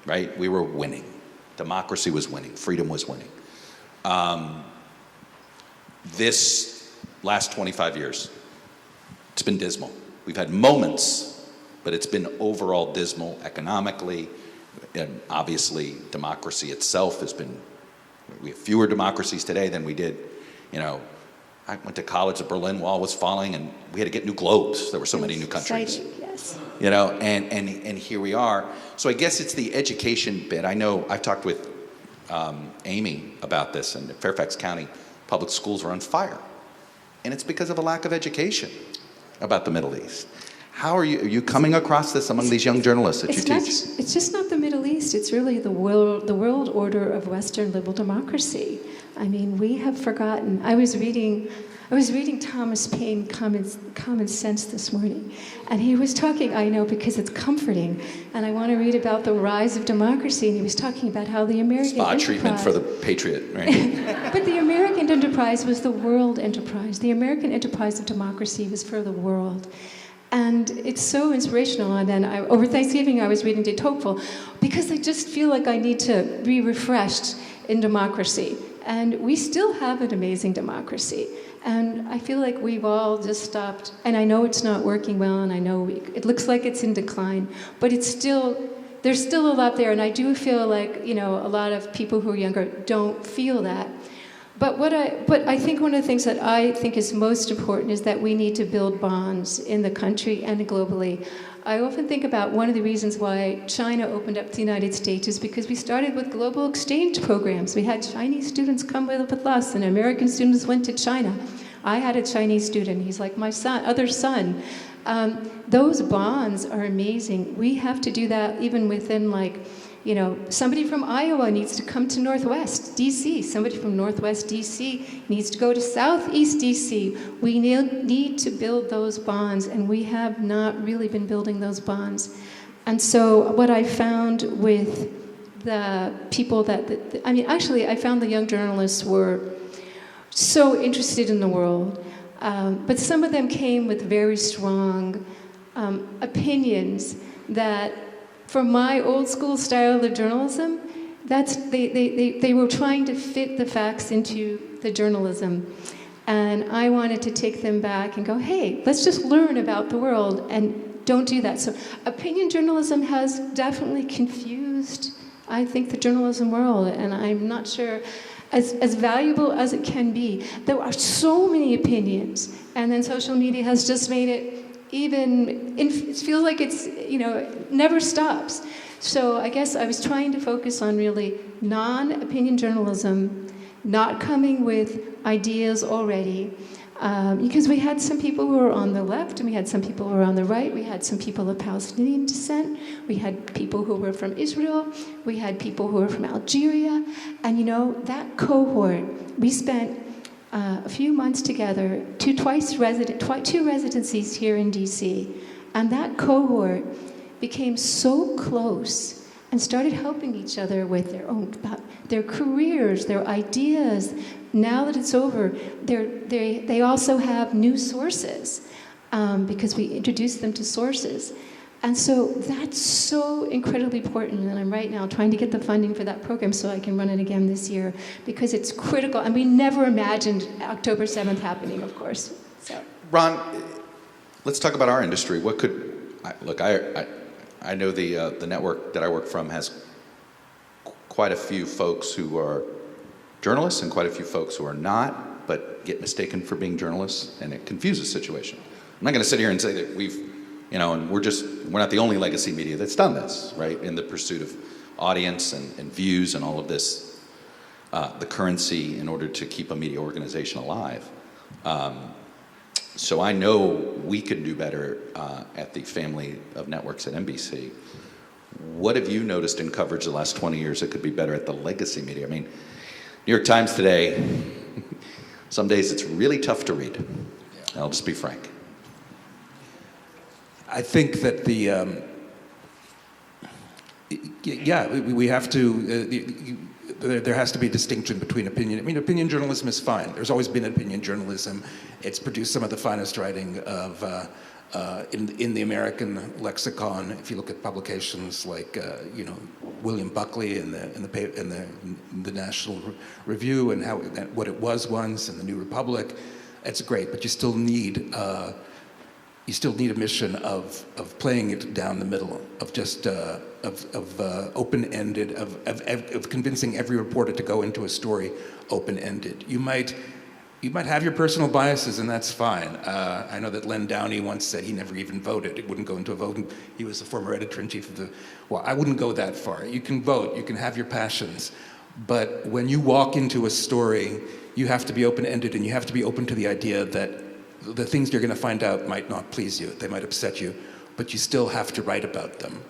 right? We were winning. Democracy was winning. Freedom was winning. This last 25 years, it's been dismal. We've had moments, but it's been overall dismal economically. And obviously, democracy itself we have fewer democracies today than we did. I went to college, the Berlin Wall was falling, and we had to get new globes. There were so many new countries. Exciting, yes. And here we are. So I guess it's the education bit. I know I've talked with Amy about this, and Fairfax County public schools are on fire. And it's because of a lack of education about the Middle East. How are you coming across this among these young journalists that you teach? It's just not the Middle East. It's really the world order of Western liberal democracy. I mean, we have forgotten. I was reading Thomas Paine, Common Sense this morning, and he was talking. I know because it's comforting, and I want to read about the rise of democracy. And he was talking about how the American Spa treatment for the patriot, right? But the American enterprise was the world enterprise. The American enterprise of democracy was for the world. And it's so inspirational. And then over Thanksgiving, I was reading De Tocqueville because I just feel like I need to be refreshed in democracy. And we still have an amazing democracy. And I feel like we've all just stopped. And I know it's not working well, and I know it looks like it's in decline. But there's still a lot there. And I do feel like, a lot of people who are younger don't feel that. But I think one of the things that I think is most important is that we need to build bonds in the country and globally. I often think about one of the reasons why China opened up to the United States is because we started with global exchange programs. We had Chinese students come with us, and American students went to China. I had a Chinese student. He's like my other son. Those bonds are amazing. We have to do that even within somebody from Iowa needs to come to Northwest DC. Somebody from Northwest DC needs to go to Southeast DC. We need to build those bonds, and we have not really been building those bonds. And so what I found with the people I found the young journalists were so interested in the world, but some of them came with very strong opinions that, from my old school style of journalism, they were trying to fit the facts into the journalism. And I wanted to take them back and go, hey, let's just learn about the world and don't do that. So opinion journalism has definitely confused, I think, the journalism world. And I'm not sure, as valuable as it can be, there are so many opinions. And then social media has just made it it feels like it's, never stops. So I guess I was trying to focus on really non-opinion journalism, not coming with ideas already, because we had some people who were on the left, and we had some people who were on the right, we had some people of Palestinian descent, we had people who were from Israel, we had people who were from Algeria, and that cohort, we spent a few months together, two residencies here in DC, and that cohort became so close and started helping each other with their careers, their ideas. Now that it's over, they also have new sources because we introduced them to sources. And so that's so incredibly important, and I'm right now trying to get the funding for that program so I can run it again this year, because it's critical, and we never imagined October 7th happening, of course. So. Ron, let's talk about our industry. I know the network that I work from has quite a few folks who are journalists and quite a few folks who are not, but get mistaken for being journalists, and it confuses the situation. I'm not going to sit here and say that and we're not the only legacy media that's done this, right, in the pursuit of audience and views and all of this. the currency in order to keep a media organization alive. So I know we can do better at the family of networks at NBC. What have you noticed in coverage the last 20 years that could be better at the legacy media? I mean, New York Times today, some days it's really tough to read. I'll just be frank. I think that we have to, there has to be a distinction between opinion. I mean, opinion journalism is fine. There's always been opinion journalism. It's produced some of the finest writing of in the American lexicon. If you look at publications like William Buckley in the National Review and what it was once, and the New Republic, it's great. But you still need a mission of playing it down the middle, of just open-ended, of convincing every reporter to go into a story open-ended. You might have your personal biases, and that's fine. I know that Len Downey once said he never even voted. He wouldn't go into a vote. And he was the former editor-in-chief of the... Well, I wouldn't go that far. You can vote. You can have your passions. But when you walk into a story, you have to be open-ended, and you have to be open to the idea that the things you're going to find out might not please you. They might upset you, but you still have to write about them.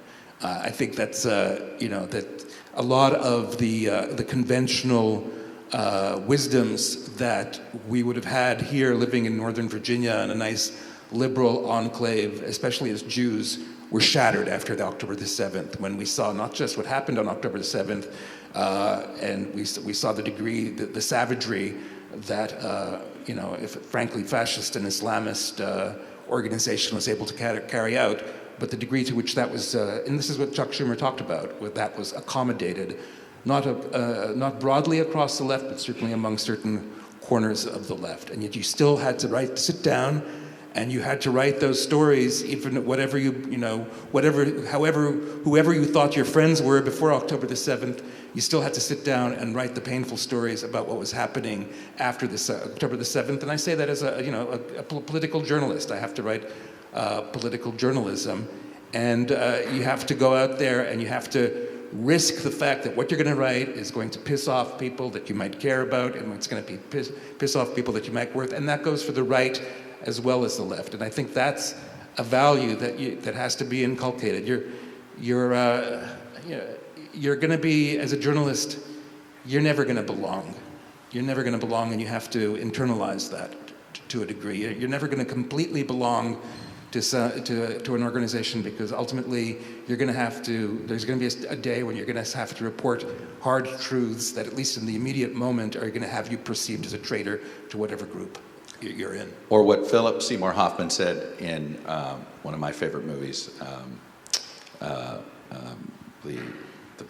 I think that's, that a lot of the conventional wisdoms that we would have had here living in Northern Virginia in a nice liberal enclave, especially as Jews, were shattered after the October the 7th, when we saw not just what happened on October the 7th, and we saw the degree, the savagery that, if frankly fascist and Islamist organization was able to carry out, but the degree to which that was, and this is what Chuck Schumer talked about, where that was accommodated, not broadly across the left, but certainly among certain corners of the left. And yet you still had to sit down, and you had to write those stories, even whoever you thought your friends were before October the 7th, you still had to sit down and write the painful stories about what was happening after October the 7th. And I say that as a political journalist. I have to write political journalism. And you have to go out there and you have to risk the fact that what you're going to write is going to piss off people that you might care about, and it's going to piss off people that you might work. And that goes for the right as well as the left. And I think that's a value that has to be inculcated. You're going to be, as a journalist, you're never going to belong. You're never going to belong, and you have to internalize that to a degree. You're never going to completely belong to an organization, because ultimately there's going to be a day when you're going to have to report hard truths that, at least in the immediate moment, are going to have you perceived as a traitor to whatever group you're in. Or what Philip Seymour Hoffman said in one of my favorite movies, the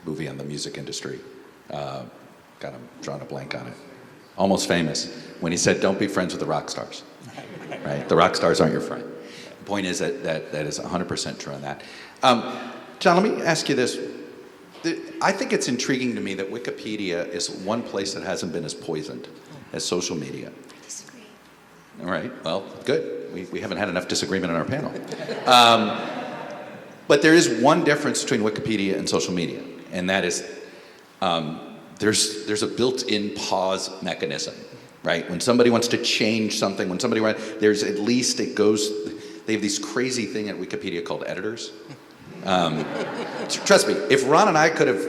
movie on the music industry. I'm drawing a blank on it. Almost Famous, when he said, "Don't be friends with the rock stars." Right? The rock stars aren't your friend. The point is that is 100% true on that. John, let me ask you this. I think it's intriguing to me that Wikipedia is one place that hasn't been as poisoned as social media. I disagree. All right, well, good. We haven't had enough disagreement on our panel. But there is one difference between Wikipedia and social media, and that is there's a built-in pause mechanism, right? When somebody wants to change something, there's at least they have this crazy thing at Wikipedia called editors. Trust me, if Ron and I could have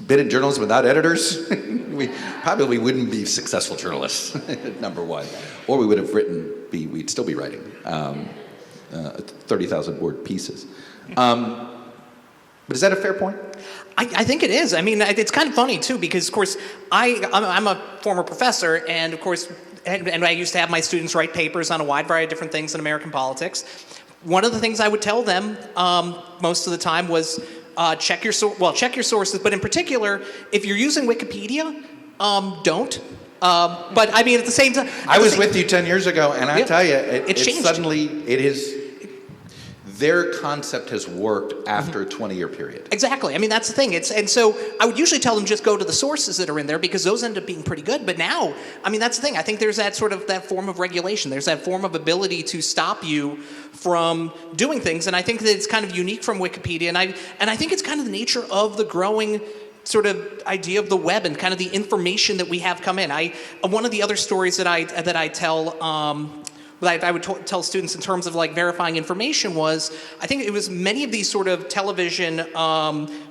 been in journalism without editors, we probably wouldn't be successful journalists, number one. Or we would have we'd still be writing 30,000 word pieces. But is that a fair point? I think it is. I mean, it's kind of funny, too, because, of course, I'm a former professor, and, of course, and I used to have my students write papers on a wide variety of different things in American politics. One of the things I would tell them most of the time was check your sources, but in particular, if you're using Wikipedia, don't. But, I mean, at the same time... I was with you 10 years ago, and I tell you, it changed. Suddenly, it is... Their concept has worked after a 20-year period. Exactly. I mean, that's the thing. And so I would usually tell them just go to the sources that are in there, because those end up being pretty good. But now, I mean, that's the thing. I think there's that form of regulation. There's that form of ability to stop you from doing things. And I think that it's kind of unique from Wikipedia. And I think it's kind of the nature of the growing sort of idea of the web and kind of the information that we have come in. One of the other stories that I tell that I would tell students in terms of like verifying information was, I think it was many of these sort of television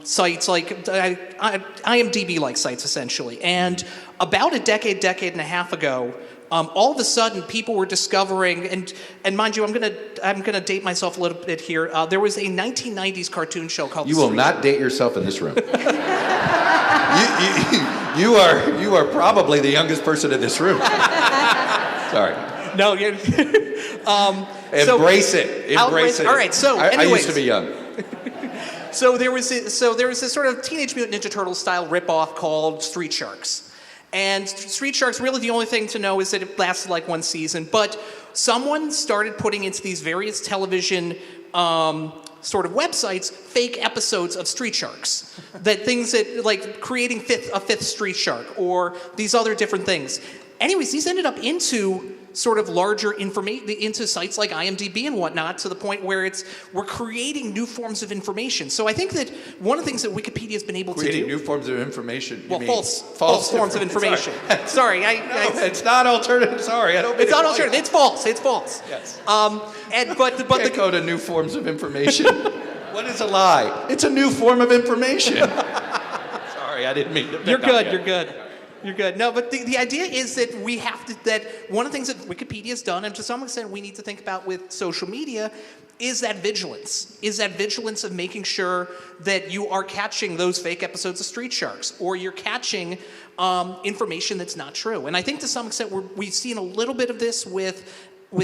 sites, like IMDb-like sites essentially. And about a decade and a half ago, all of a sudden people were discovering, and mind you, I'm gonna date myself a little bit here. There was a 1990s cartoon show called You will not date yourself in this room. You are probably the youngest person in this room. Sorry. No, you Embrace it. Embrace it. All right. So, I used to be young. So there was this sort of Teenage Mutant Ninja Turtles style ripoff called Street Sharks. And Street Sharks, really the only thing to know is that it lasted like one season. But someone started putting into these various television sort of websites fake episodes of Street Sharks. Things that like creating a fifth Street Shark or these other different things. Anyways, these ended up into sort of larger information, into sites like IMDb and whatnot, to the point where we're creating new forms of information. So I think that one of the things that Wikipedia has been able to do... Creating new forms of information? Well, false forms of information. Sorry. No, it's not alternative. Sorry, I don't mean it's not alternative. It's false. It's false. Yes. But go to new forms of information. What is a lie? It's a new form of information. Sorry, I didn't mean to... You're good. You're good. No, but the idea is that that one of the things that Wikipedia has done, and to some extent we need to think about with social media, is that vigilance. Is that vigilance of making sure that you are catching those fake episodes of Street Sharks, or you're catching information that's not true. And I think to some extent we've seen a little bit of this with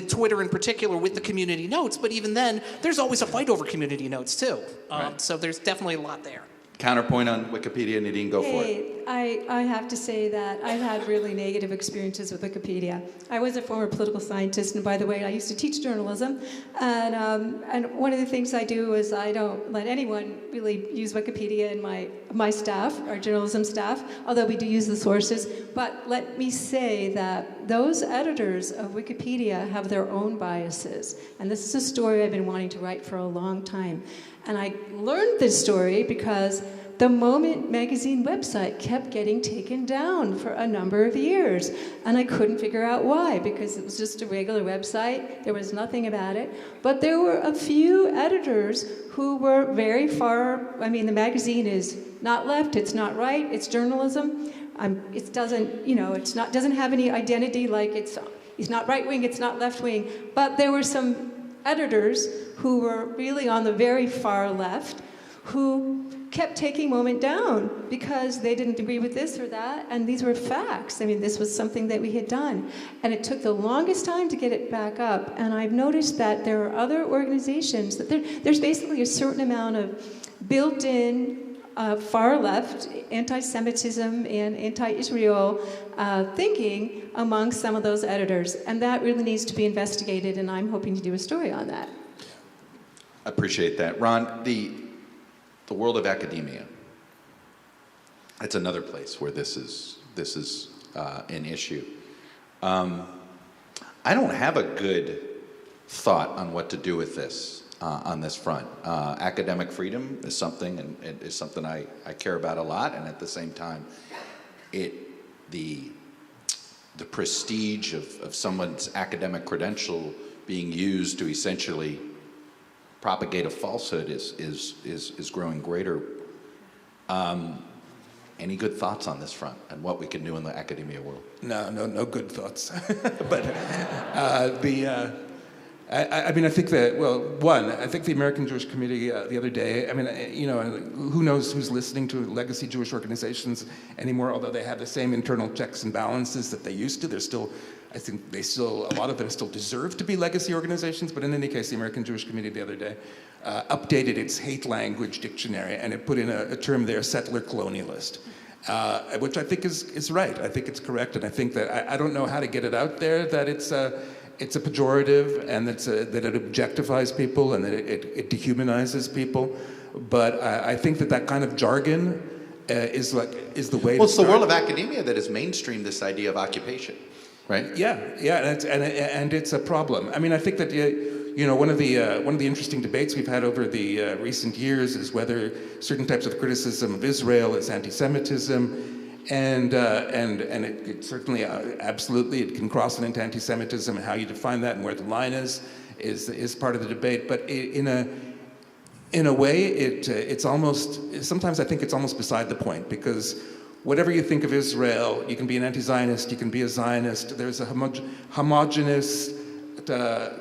Twitter in particular, with the community notes, but even then, there's always a fight over community notes too. Right. So there's definitely a lot there. Counterpoint on Wikipedia, Nadine, go for it. I have to say that I've had really negative experiences with Wikipedia. I was a former political scientist, and by the way, I used to teach journalism. And one of the things I do is I don't let anyone really use Wikipedia in my staff, our journalism staff, although we do use the sources. But let me say that those editors of Wikipedia have their own biases. And this is a story I've been wanting to write for a long time. And I learned this story because the Moment magazine website kept getting taken down for a number of years. And I couldn't figure out why, because it was just a regular website. There was nothing about it. But there were a few editors who were very far. I mean, the magazine is not left, it's not right, it's journalism. It doesn't have any identity, like it's not right wing, it's not left wing. But there were some editors who were really on the very far left who kept taking Moment down because they didn't agree with this or that, and these were facts. I mean, this was something that we had done, and it took the longest time to get it back up. And I've noticed that there are other organizations that there's basically a certain amount of built-in far left anti-Semitism and anti-Israel thinking among some of those editors, and that really needs to be investigated, and I'm hoping to do a story on that. I appreciate that. Ron, the world of academia, that's another place where this is an issue. I don't have a good thought on what to do with this on this front. Academic freedom is something, and it is something I care about a lot, and at the same time, the prestige of someone's academic credential being used to essentially propagate a falsehood is growing greater. Any good thoughts on this front and what we can do in the academia world? No good thoughts. But I think that, well, one, I think the American Jewish Committee the other day, I mean, who knows who's listening to legacy Jewish organizations anymore, although they have the same internal checks and balances that they used to. They're still, I think a lot of them still deserve to be legacy organizations, but in any case, the American Jewish Committee the other day updated its hate language dictionary, and it put in a term there, settler colonialist, which I think is right. I think it's correct, and I think that I don't know how to get it out there that it's a pejorative and that it objectifies people and that it dehumanizes people. But I think that kind of jargon is the way. Well, it's the world of academia that has mainstreamed this idea of occupation, right? Yeah, and it's a problem. I mean, I think that one of the interesting debates we've had over the recent years is whether certain types of criticism of Israel is anti-Semitism. And it certainly, absolutely, it can cross into anti-Semitism, and how you define that and where the line is part of the debate. But in a way, it's almost, sometimes I think it's almost beside the point, because whatever you think of Israel, you can be an anti-Zionist, you can be a Zionist. There's a homogenous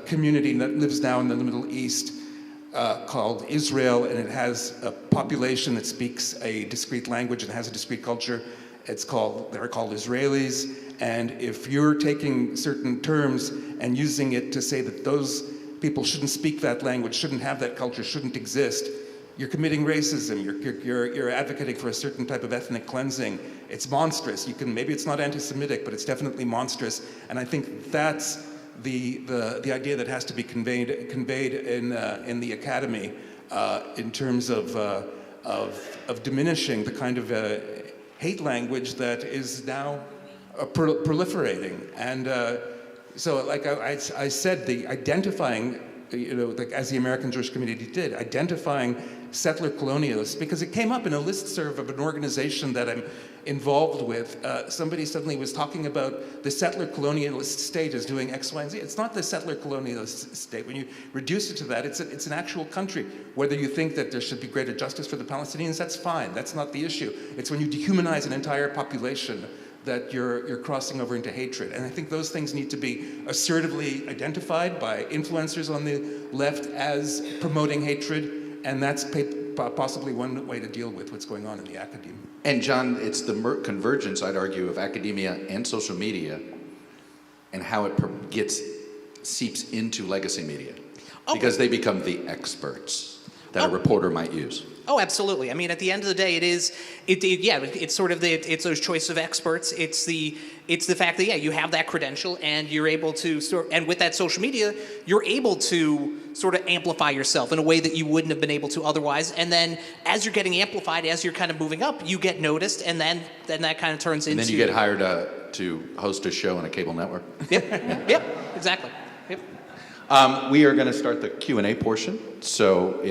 community that lives now in the Middle East called Israel, and it has a population that speaks a discrete language and has a discrete culture. They're called Israelis, and if you're taking certain terms and using it to say that those people shouldn't speak that language, shouldn't have that culture, shouldn't exist, you're committing racism. You're advocating for a certain type of ethnic cleansing. It's monstrous. Maybe it's not anti-Semitic, but it's definitely monstrous. And I think that's the idea that has to be conveyed in the academy in terms of diminishing the kind of hate language that is now proliferating. And so, like I said, the identifying, like as the American Jewish community did, identifying settler colonialists, because it came up in a listserv of an organization that I'm involved with. Somebody suddenly was talking about the settler colonialist state as doing X, Y, and Z. It's not the settler colonialist state. When you reduce it to that, it's an actual country. Whether you think that there should be greater justice for the Palestinians, that's fine. That's not the issue. It's when you dehumanize an entire population that you're crossing over into hatred. And I think those things need to be assertively identified by influencers on the left as promoting hatred, and that's possibly one way to deal with what's going on in the academia. And John, it's the convergence, I'd argue, of academia and social media, and how it seeps into legacy media, because they become the experts that a reporter might use. Oh, absolutely. I mean, at the end of the day, it's sort of it's those choice of experts. It's the fact that you have that credential, and you're able to and with that social media, you're able to sort of amplify yourself in a way that you wouldn't have been able to otherwise. And then as you're getting amplified, as you're kind of moving up, you get noticed, and then that kind of turns into. And then you get hired to host a show on a cable network. Yep, exactly. Yep. We are going to start the Q&A portion. So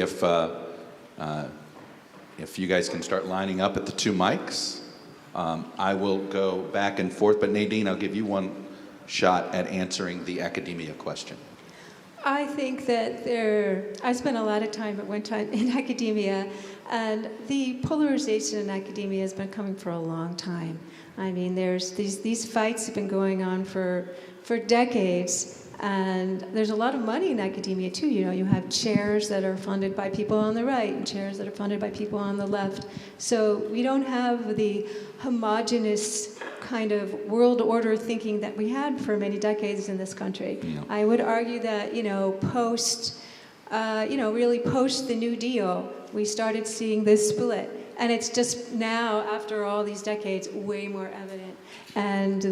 if you guys can start lining up at the two mics, I will go back and forth. But Nadine, I'll give you one shot at answering the academia question. I think that I spent a lot of time at one time in academia, and the polarization in academia has been coming for a long time. I mean, there's these fights have been going on for decades. And there's a lot of money in academia too. You have chairs that are funded by people on the right and chairs that are funded by people on the left. So we don't have the homogenous kind of world order thinking that we had for many decades in this country. Yeah. I would argue that, post the New Deal, we started seeing this split. And it's just now, after all these decades, way more evident. And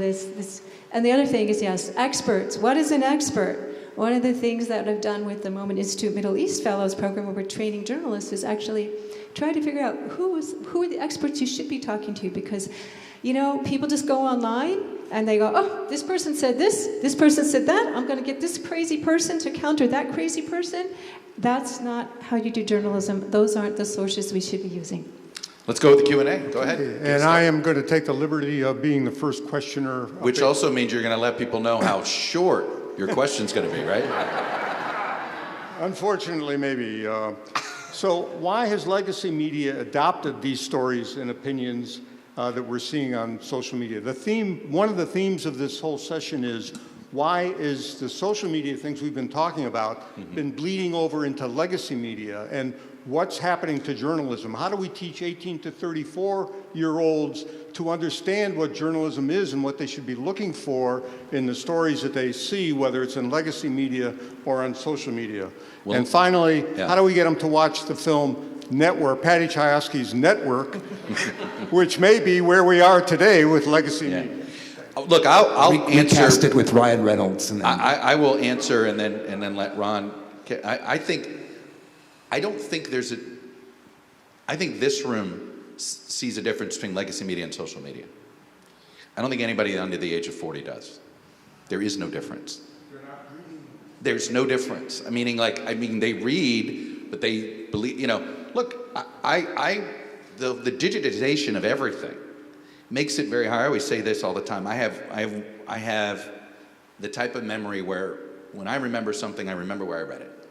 and the other thing is, yes, experts. What is an expert? One of the things that I've done with the Moment Institute Middle East Fellows program, where we're training journalists, is actually try to figure out who are the experts you should be talking to, because, people just go online and they go, oh, this person said this person said that, I'm going to get this crazy person to counter that crazy person. That's not how you do journalism. Those aren't the sources we should be using. Let's go with the Q&A. Go ahead. And I am going to take the liberty of being the first questioner. Which also means you're going to let people know how short your question's going to be, right? Unfortunately, maybe. So why has legacy media adopted these stories and opinions that we're seeing on social media? One of the themes of this whole session is, why is the social media things we've been talking about been bleeding over into legacy media? And what's happening to journalism? How do we teach 18 to 34-year-olds to understand what journalism is and what they should be looking for in the stories that they see, whether it's in legacy media or on social media? Well, and finally, how do we get them to watch the film Network, Patty Chayefsky's Network, which may be where we are today with legacy media? Look, I'll answer. Recast it with Ryan Reynolds. And then I will answer and then let Ron. I don't think I think this room sees a difference between legacy media and social media. I don't think anybody under the age of 40 does. There is no difference. There's no difference. Meaning, they read, but they believe. Look, the digitization of everything makes it very hard. I always say this all the time. I have the type of memory where when I remember something, I remember where I read it.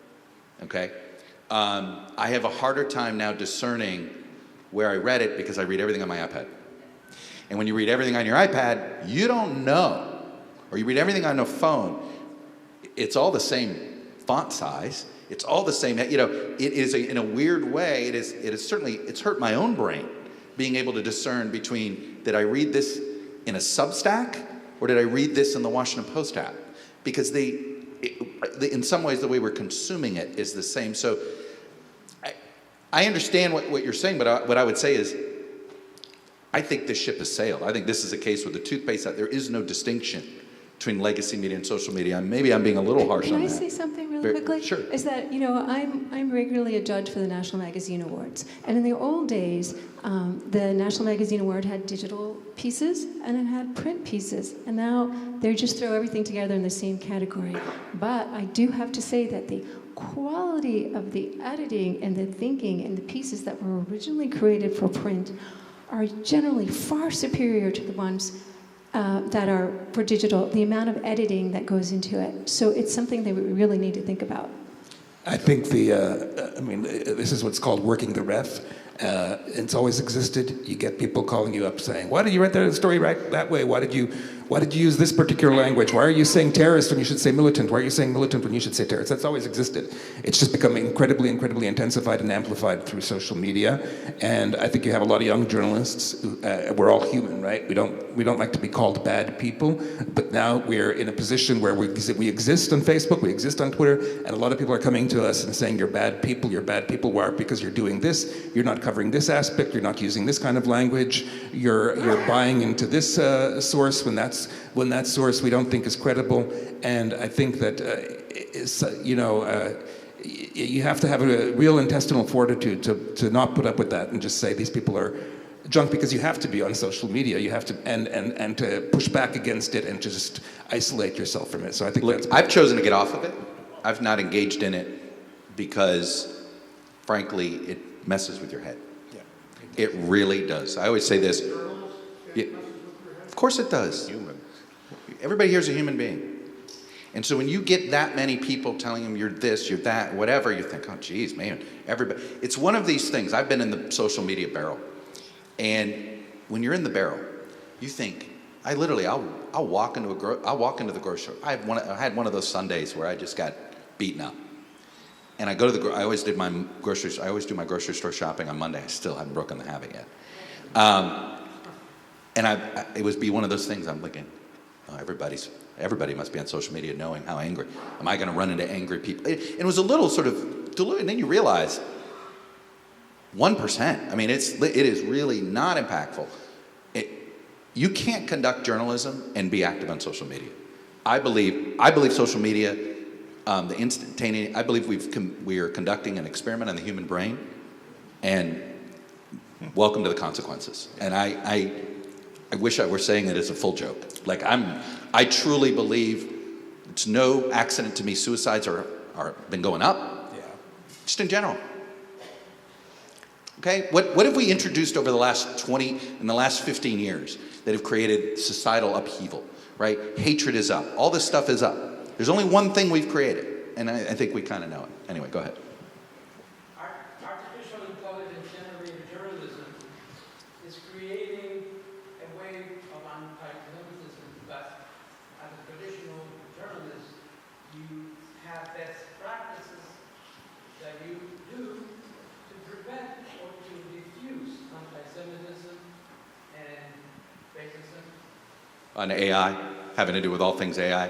Okay? I have a harder time now discerning where I read it because I read everything on my iPad. And when you read everything on your iPad, you don't know. Or you read everything on a phone, it's all the same font size. It's all the same, it is in a weird way, it is certainly, it's hurt my own brain being able to discern between, did I read this in a Substack or did I read this in the Washington Post app? Because in some ways the way we're consuming it is the same. So I understand what you're saying, but what I would say is, I think this ship has sailed. I think this is a case with the toothpaste that there is no distinction between legacy media and social media. Maybe I'm being a little harsh on that. Can I say something really quickly? Sure. Is that, I'm regularly a judge for the National Magazine Awards. And in the old days, the National Magazine Award had digital pieces and it had print pieces. And now they just throw everything together in the same category. But I do have to say that the quality of the editing and the thinking and the pieces that were originally created for print are generally far superior to the ones that are for digital, the amount of editing that goes into it. So it's something that we really need to think about. I think this is what's called working the ref. It's always existed. You get people calling you up saying, why did you write the story right that way? Why did you use this particular language? Why are you saying terrorist when you should say militant? Why are you saying militant when you should say terrorist? That's always existed. It's just become incredibly, incredibly intensified and amplified through social media. And I think you have a lot of young journalists. We're all human, right? We don't like to be called bad people. But now we're in a position where we exist on Facebook, we exist on Twitter, and a lot of people are coming to us and saying, you're bad people. Why? Because you're doing this. You're not covering this aspect. You're not using this kind of language. You're buying into this source when that source we don't think is credible. And I think that you have to have a real intestinal fortitude to not put up with that and just say these people are junk, because you have to be on social media. You have to and to push back against it and to just isolate yourself from it. So I think I've chosen to get off of it. I've not engaged in it because, frankly, it messes with your head. Yeah. It really does. I always say this. Yeah, of course it does. Everybody here is a human being. And so when you get that many people telling them you're this, you're that, whatever, you think, oh, geez, man, everybody. It's one of these things. I've been in the social media barrel. And when you're in the barrel, you think, I'll walk into the grocery store. I had one of those Sundays where I just got beaten up. And I go to I always do my grocery store shopping on Monday. I still haven't broken the habit yet. And it would be one of those things I'm thinking, oh, everybody must be on social media knowing how angry. Am I going to run into angry people? It was a little sort of diluted. And then you realize 1%. I mean, it is really not impactful. You can't conduct journalism and be active on social media. I believe social media, the instantaneous. I believe we are conducting an experiment on the human brain, and welcome to the consequences. And I wish I were saying it as a full joke. I truly believe it's no accident to me. Suicides are been going up. Yeah. Just in general. Okay, what have we introduced over the last 15 years that have created societal upheaval, right? Hatred is up. All this stuff is up. There's only one thing we've created, and I think we kind of know it. Anyway, go ahead. Artificial intelligence generated journalism is creating a wave of anti-Semitism, but as a traditional journalist, you have best practices that you do to prevent or to diffuse anti-Semitism and racism. On AI, having to do with all things AI.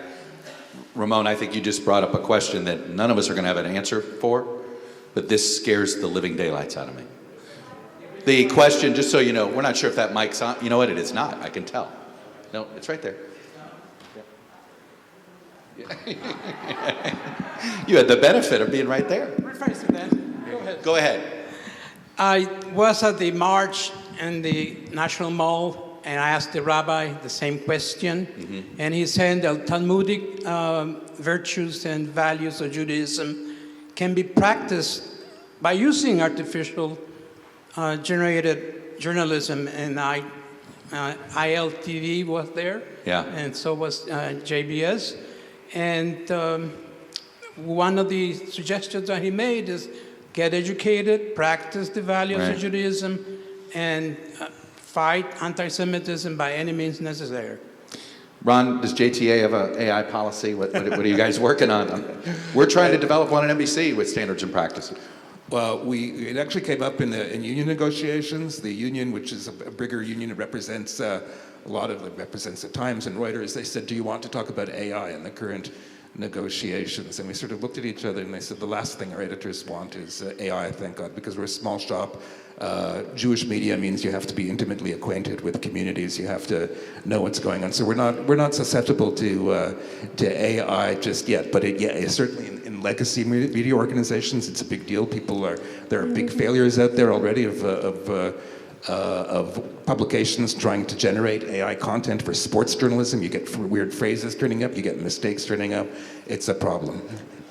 Ramon, I think you just brought up a question that none of us are going to have an answer for, but this scares the living daylights out of me. The question, just so you know, we're not sure if that mic's on. You know what? It is not. I can tell. No, it's right there. Yeah. You had the benefit of being right there. Go ahead. I was at the march in the National Mall, and I asked the rabbi the same question, and he said the Talmudic virtues and values of Judaism can be practiced by using artificial generated journalism. And ILTV was there, Yeah. and so was JBS. And one of the suggestions that he made is get educated, practice the values Right. of Judaism, and fight anti-Semitism by any means necessary. Ron, does JTA have an AI policy? What are you guys working on? We're trying to develop one at NBC with standards and practices. Well, it actually came up in union negotiations. The union, which is a bigger union, it represents represents the Times and Reuters. They said, "Do you want to talk about AI in the current negotiations?" And we sort of looked at each other and they said, "The last thing our editors want is AI, thank God, because we're a small shop. Jewish media means you have to be intimately acquainted with communities. You have to know what's going on. So we're not susceptible to AI just yet. But certainly in legacy media organizations, it's a big deal. There are big failures out there already of publications trying to generate AI content for sports journalism. You get weird phrases turning up. You get mistakes turning up. It's a problem.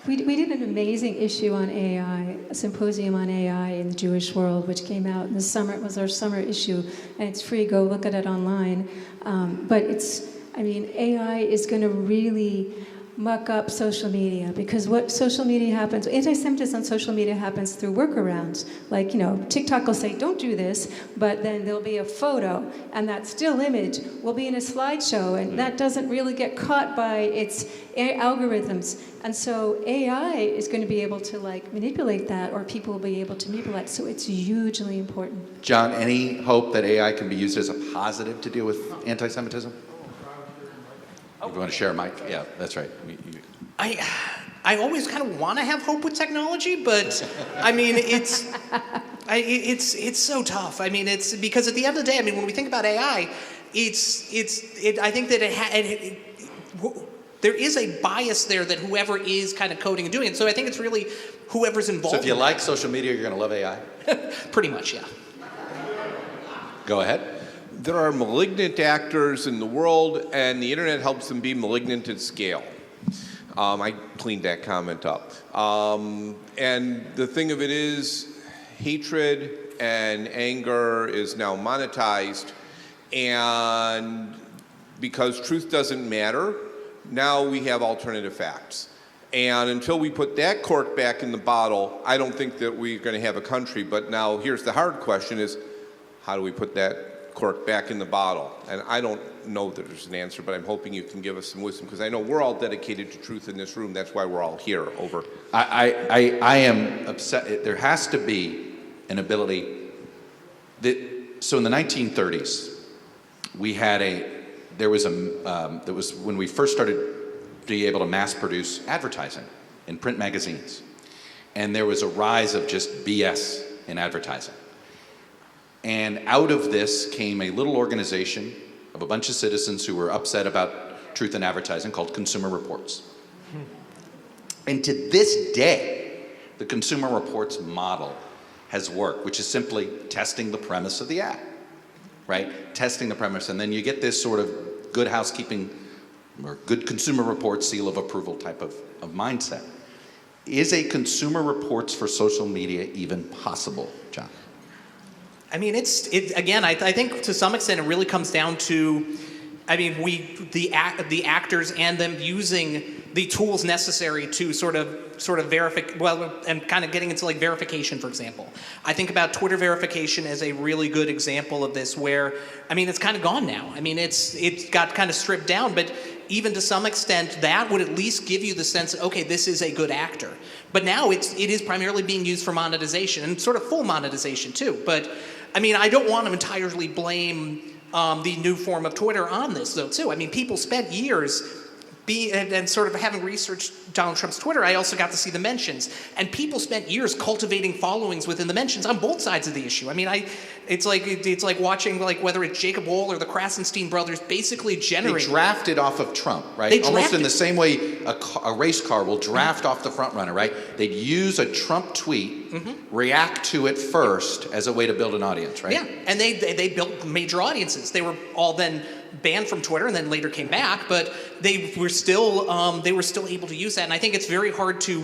We did an amazing issue on AI, a symposium on AI in the Jewish world, which came out in the summer. It was our summer issue, and it's free. Go look at it online. But AI is going to really muck up social media, because what social media happens, anti-Semitism on social media happens through workarounds. Like, TikTok will say, don't do this, but then there'll be a photo, and that still image will be in a slideshow, and that doesn't really get caught by its algorithms. And so AI is going to be able to manipulate that, or people will be able to manipulate. So it's hugely important. John, any hope that AI can be used as a positive to deal with anti-Semitism? You want to share a mic? Yeah, that's right. I always kind of want to have hope with technology, but it's so tough. It's because at the end of the day, when we think about AI, I think that there is a bias there that whoever is kind of coding and doing it. So I think it's really whoever's involved. So if you like social media, you're going to love AI? Pretty much, yeah. Go ahead. There are malignant actors in the world, and the internet helps them be malignant at scale. I cleaned that comment up. And the thing of it is, hatred and anger is now monetized, and because truth doesn't matter, now we have alternative facts. And until we put that cork back in the bottle, I don't think that we're going to have a country. But now here's the hard question is, how do we put that cork back in the bottle? And I don't know that there's an answer, but I'm hoping you can give us some wisdom, because I know we're all dedicated to truth in this room. That's why we're all here. Over. I am upset. There has to be an ability so in the 1930s, there was when we first started to be able to mass produce advertising in print magazines. And there was a rise of just BS in advertising. And out of this came a little organization of a bunch of citizens who were upset about truth in advertising called Consumer Reports. And to this day, the Consumer Reports model has worked, which is simply testing the premise of the ad, right? Testing the premise, and then you get this sort of good housekeeping or good Consumer Reports seal of approval type of mindset. Is a Consumer Reports for social media even possible, John? Again, I think to some extent it really comes down to, the actors and them using the tools necessary to sort of verify, and kind of getting into verification, for example. I think about Twitter verification as a really good example of this, where, it's kind of gone now. It's got kind of stripped down, but even to some extent, that would at least give you the sense that, okay, this is a good actor. But now it is primarily being used for monetization, and sort of full monetization too. But I don't want to entirely blame the new form of Twitter on this, though, too. People spent years and sort of having researched Donald Trump's Twitter, I also got to see the mentions. And people spent years cultivating followings within the mentions on both sides of the issue. It's like watching whether it's Jacob Wohl or the Krasenstein brothers basically generate. They drafted off of Trump, right? Almost in the same way a race car will draft off the front runner, right? They'd use a Trump tweet, react to it first as a way to build an audience, right? Yeah, and they built major audiences. They were all then banned from Twitter and then later came back, but they were still able to use that. And I think it's very hard to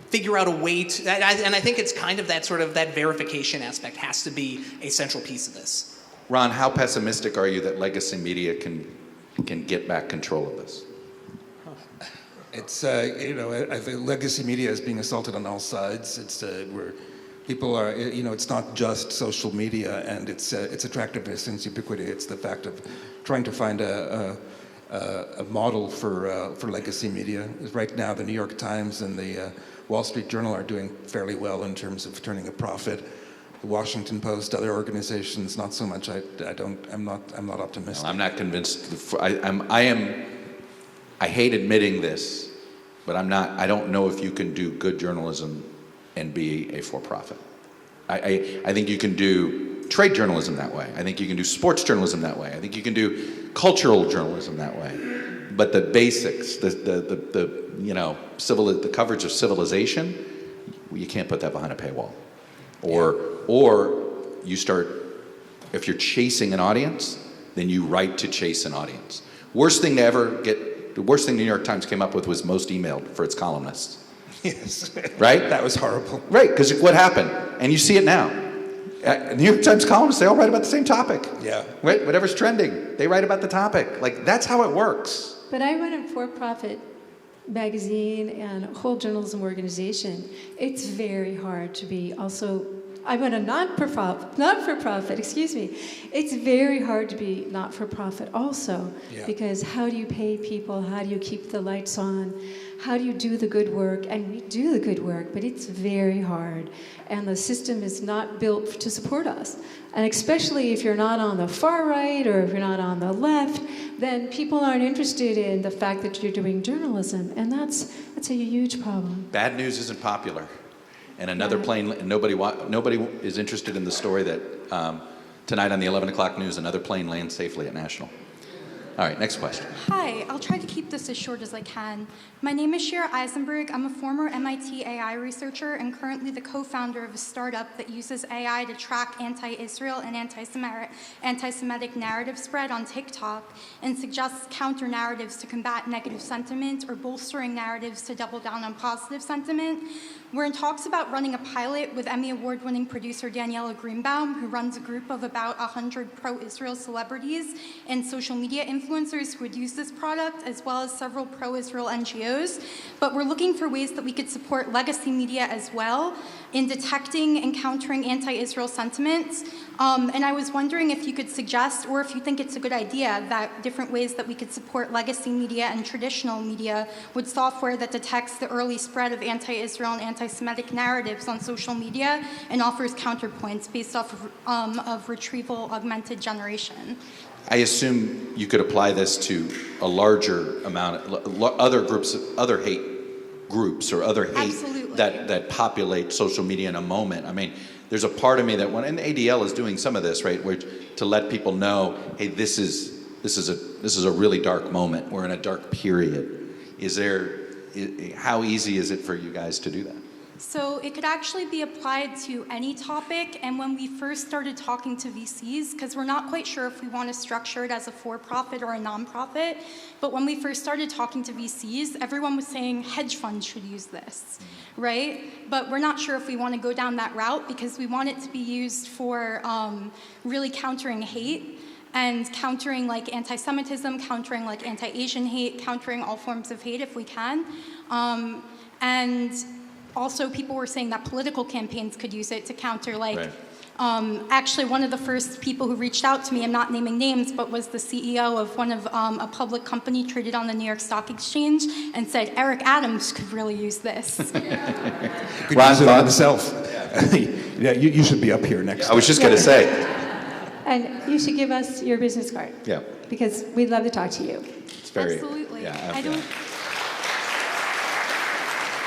figure out a way to, and I think it's kind of that sort of that verification aspect has to be a central piece of this. Ron, how pessimistic are you that legacy media can get back control of this? It's, I think legacy media is being assaulted on all sides. It's where people are, it's not just social media and its attractiveness and its ubiquity. It's the fact of trying to find a model for legacy media. Right now, the New York Times and the Wall Street Journal are doing fairly well in terms of turning a profit. The Washington Post, other organizations, not so much. I'm not optimistic. Well, I'm not convinced. I hate admitting this, but I don't know if you can do good journalism and be a for-profit. I think you can do trade journalism that way. I think you can do sports journalism that way. I think you can do cultural journalism that way. But the basics, the coverage of civilization, you can't put that behind a paywall. Or you start, if you're chasing an audience, then you write to chase an audience. The worst thing the New York Times came up with was most emailed for its columnists. Yes. Right? That was horrible. Right, because what happened? And you see it now. New York Times columnists, they all write about the same topic. Yeah. Right? Whatever's trending, they write about the topic. Like, that's how it works. But I run a for-profit magazine and a whole journalism organization. It's very hard to be also, I run a not-for-profit, excuse me. It's very hard to be not-for-profit also, because how do you pay people? How do you keep the lights on? How do you do the good work? And we do the good work, but it's very hard. And the system is not built to support us. And especially if you're not on the far right or if you're not on the left, then people aren't interested in the fact that you're doing journalism. And that's a huge problem. Bad news isn't popular. And another plane, nobody is interested in the story that tonight on the 11 o'clock news, another plane lands safely at National. All right, next question. Hi, I'll try to keep this as short as I can. My name is Shira Eisenberg. I'm a former MIT AI researcher and currently the co-founder of a startup that uses AI to track anti-Israel and anti-Semitic narrative spread on TikTok and suggests counter-narratives to combat negative sentiment or bolstering narratives to double down on positive sentiment. We're in talks about running a pilot with Emmy Award-winning producer Daniela Greenbaum, who runs a group of about 100 pro-Israel celebrities and social media influencers who would use this product, as well as several pro-Israel NGOs. But we're looking for ways that we could support legacy media as well in detecting and countering anti-Israel sentiments. And I was wondering if you could suggest, or if you think it's a good idea, that different ways that we could support legacy media and traditional media with software that detects the early spread of anti-Israel and anti-Semitic narratives on social media and offers counterpoints based off of retrieval augmented generation. I assume you could apply this to a larger amount of other groups, other hate groups or other hate Absolutely. that populate social media in a moment. I mean, there's a part of me that and ADL is doing some of this, right, where to let people know, hey, this is a really dark moment. We're in a dark period. How easy is it for you guys to do that? So it could actually be applied to any topic, and when we first started talking to VCs, because we're not quite sure if we want to structure it as a for-profit or a nonprofit, but when we first started talking to VCs, everyone was saying hedge funds should use this, right? But we're not sure if we want to go down that route because we want it to be used for really countering hate and countering like anti-Semitism, countering like anti-Asian hate, countering all forms of hate if we can. And also, people were saying that political campaigns could use it to counter, like, right. Actually, one of the first people who reached out to me, I'm not naming names, but was the CEO of one of a public company traded on the New York Stock Exchange and said, Eric Adams could really use this. Could use it on himself. Yeah, you should be up here next. I was just going to say. And you should give us your business card. Yeah. Because we'd love to talk to you. It's very. Absolutely. Yeah, I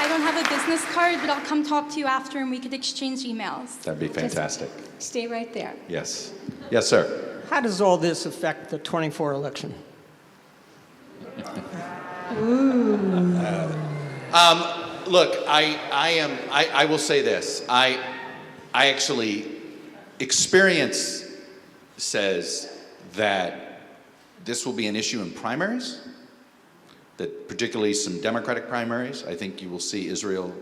don't have a business card, but I'll come talk to you after and we could exchange emails. That'd be fantastic. Just stay right there. Yes. Yes, sir. How does all this affect the 24 election? Look, I will say this. I actually, experience says that this will be an issue in primaries, that particularly some Democratic primaries. I think you will see Israel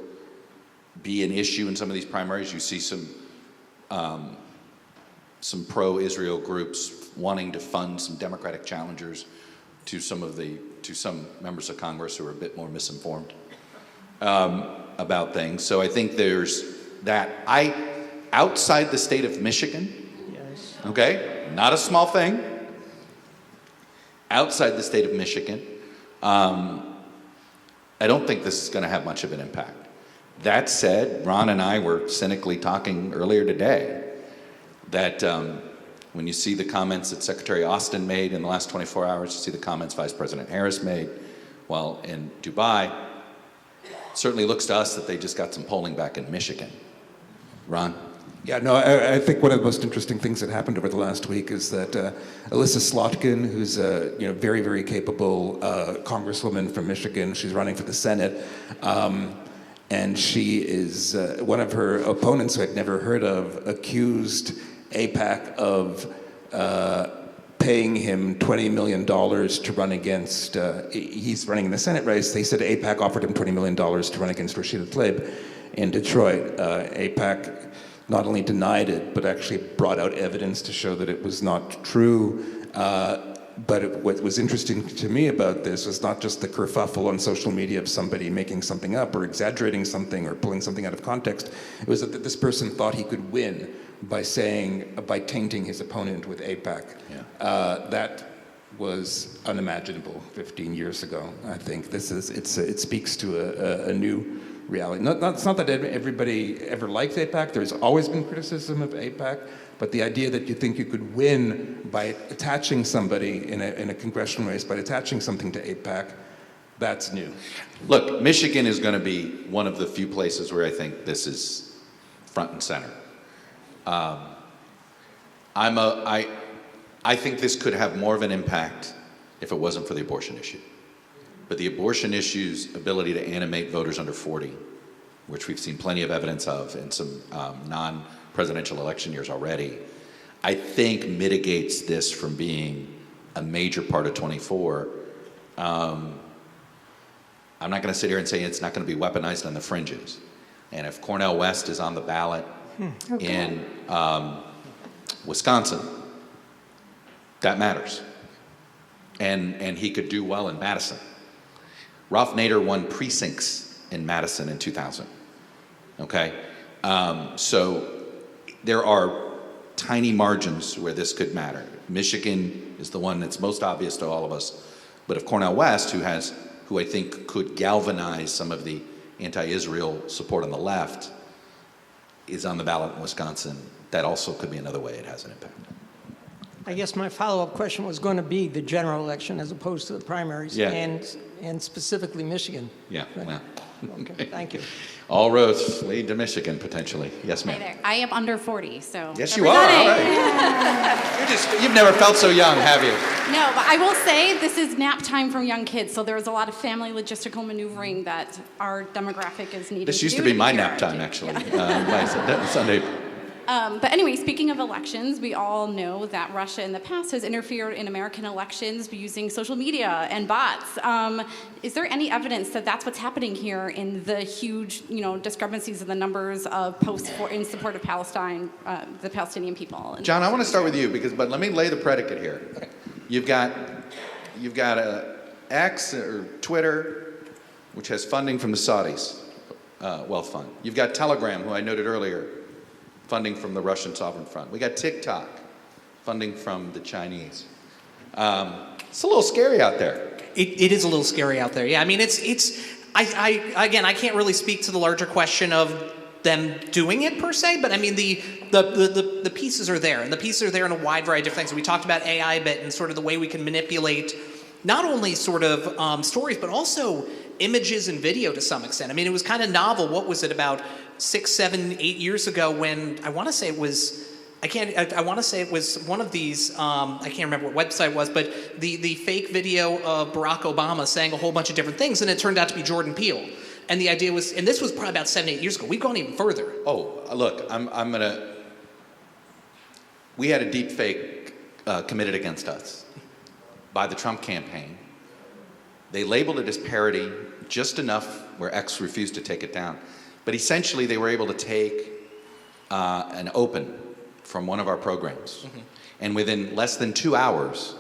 be an issue in some of these primaries. You see some pro-Israel groups wanting to fund some Democratic challengers to some members of Congress who are a bit more misinformed about things. So I think there's that. Outside the state of Michigan, Yes. okay, not a small thing. Outside the state of Michigan, I don't think this is going to have much of an impact. That said, Ron and I were cynically talking earlier today that when you see the comments that Secretary Austin made in the last 24 hours, you see the comments Vice President Harris made while in Dubai, it certainly looks to us that they just got some polling back in Michigan. Ron? Yeah, no, I think one of the most interesting things that happened over the last week is that Alyssa Slotkin, who's a very, very capable congresswoman from Michigan, she's running for the Senate, and she is one of her opponents who I'd never heard of accused AIPAC of paying him $20 million to run against, he's running in the Senate race. They said AIPAC offered him $20 million to run against Rashida Tlaib in Detroit. AIPAC not only denied it, but actually brought out evidence to show that it was not true. But what was interesting to me about this was not just the kerfuffle on social media of somebody making something up or exaggerating something or pulling something out of context. It was that this person thought he could win by tainting his opponent with AIPAC. Yeah. That was unimaginable 15 years ago. I think it speaks to a new reality. It's not that everybody ever liked AIPAC. There's always been criticism of AIPAC, but the idea that you think you could win by attaching somebody in a congressional race, by attaching something to AIPAC, that's new. Look, Michigan is going to be one of the few places where I think this is front and center. I think this could have more of an impact if it wasn't for the abortion issue. But the abortion issue's ability to animate voters under 40, which we've seen plenty of evidence of in some non-presidential election years already, I think mitigates this from being a major part of 24. I'm not going to sit here and say it's not going to be weaponized on the fringes. And if Cornel West is on the ballot in Wisconsin, that matters. And he could do well in Madison. Ralph Nader won precincts in Madison in 2000, okay? So there are tiny margins where this could matter. Michigan is the one that's most obvious to all of us. But if Cornel West, who I think could galvanize some of the anti-Israel support on the left, is on the ballot in Wisconsin, that also could be another way it has an impact. I guess my follow-up question was going to be the general election as opposed to the primaries, Yeah. and specifically Michigan. Yeah, well. Okay, thank you. All roads lead to Michigan, potentially. Yes, Hi ma'am. there. I am under 40, so. Yes, you are. All right. You've never felt so young, have you? No, but I will say this is nap time for young kids, so there is a lot of family logistical maneuvering that our demographic is needing. This used to be my nap time, actually. My Sunday. But anyway, speaking of elections, we all know that Russia in the past has interfered in American elections using social media and bots. Is there any evidence that that's what's happening here in the huge, discrepancies in the numbers of posts in support of Palestine, the Palestinian people? John, I want to start with you but let me lay the predicate here. Okay. You've got X or Twitter, which has funding from the Saudis, wealth fund. You've got Telegram, who I noted earlier, funding from the Russian Sovereign Fund. We got TikTok, funding from the Chinese. It's a little scary out there. It is a little scary out there. Yeah, I mean, I can't really speak to the larger question of them doing it per se, but I mean, the pieces are there, and the pieces are there in a wide variety of things. We talked about AI a bit and sort of the way we can manipulate not only sort of stories, but also images and video to some extent. I mean, it was kind of novel. What was it, about 6, 7, 8 years ago when I want to say it was one of these, I can't remember what website it was, but the fake video of Barack Obama saying a whole bunch of different things, and it turned out to be Jordan Peele. And the idea was, and this was probably about 7, 8 years ago. We've gone even further. Oh, look, we had a deep fake committed against us. by the Trump campaign. They labeled it as parody just enough where X refused to take it down. But essentially, they were able to take an open from one of our programs. And within less than 2 hours,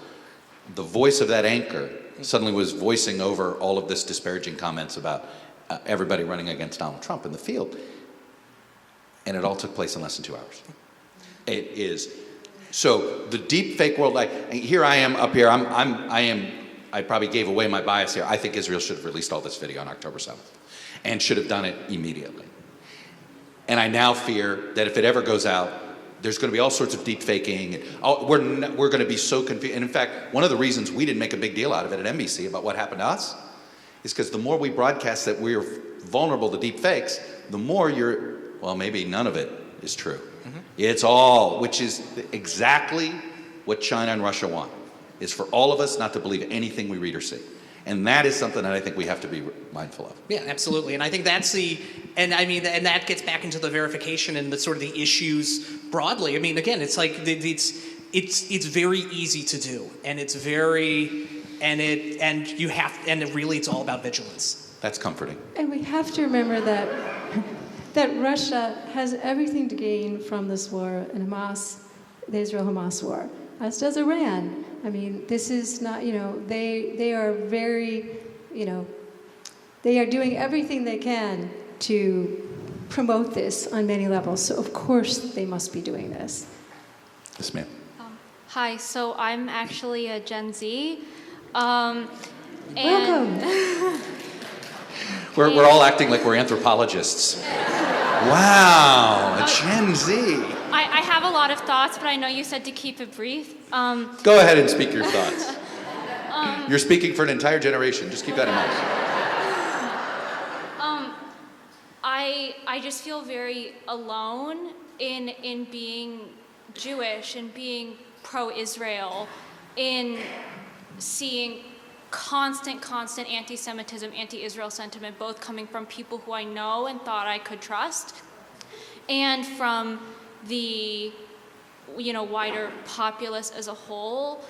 the voice of that anchor suddenly was voicing over all of this disparaging comments about everybody running against Donald Trump in the field. And it all took place in less than 2 hours. It is. So the deep fake world, here I am up here, I probably gave away my bias here. I think Israel should have released all this video on October 7th and should have done it immediately. And I now fear that if it ever goes out, there's going to be all sorts of deep faking. And we're going to be so confused. And in fact, one of the reasons we didn't make a big deal out of it at NBC about what happened to us is because the more we broadcast that we're vulnerable to deep fakes, the more well, maybe none of it is true. It's all, which is exactly what China and Russia want, is for all of us not to believe anything we read or see. And that is something that I think we have to be mindful of. Yeah, absolutely. And I think that's and that gets back into the verification and the sort of the issues broadly. I mean, again, it's like, it's very easy to do. And it's very, and really it's all about vigilance. That's comforting. And we have to remember that Russia has everything to gain from this war, and the Israel-Hamas war, as does Iran. I mean, this is not, they are very, they are doing everything they can to promote this on many levels. So of course they must be doing this. Yes, ma'am. Hi, so I'm actually a Gen Z. Welcome. We're all acting like we're anthropologists. Wow, a Gen Z. I have a lot of thoughts, but I know you said to keep it brief. Go ahead and speak your thoughts. You're speaking for an entire generation. Just keep that in mind. I just feel very alone in being Jewish and being pro-Israel, in seeing constant anti-Semitism, anti-Israel sentiment, both coming from people who I know and thought I could trust, and from the wider populace as a whole.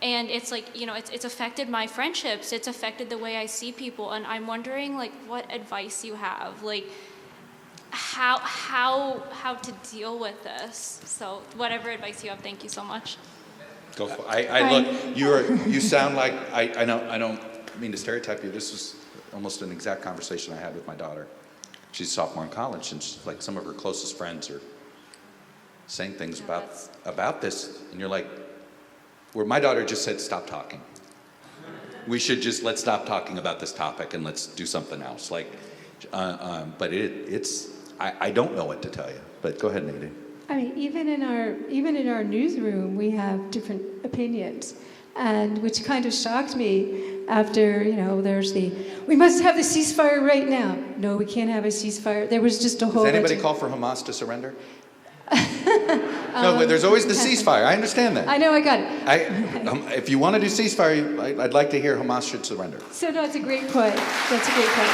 And it's like, it's affected my friendships, it's affected the way I see people, and I'm wondering what advice you have, how to deal with this. So whatever advice you have, thank you so much. Go for it. Look, you sound like, I don't mean to stereotype you. This was almost an exact conversation I had with my daughter. She's a sophomore in college, and she's like, some of her closest friends are saying things about this, and you're like, where my daughter just said, stop talking. We should let's stop talking about this topic and let's do something else. But I don't know what to tell you, but go ahead, Nadine. I mean, even in our newsroom, we have different opinions, and which kind of shocked me after, there's we must have the ceasefire right now. No, we can't have a ceasefire. There was just a whole... Does anybody call for Hamas to surrender? No, but there's always the ceasefire. I understand that. I know, I got it. If you want to do ceasefire, I'd like to hear Hamas should surrender. So no, it's a great point. That's a great point.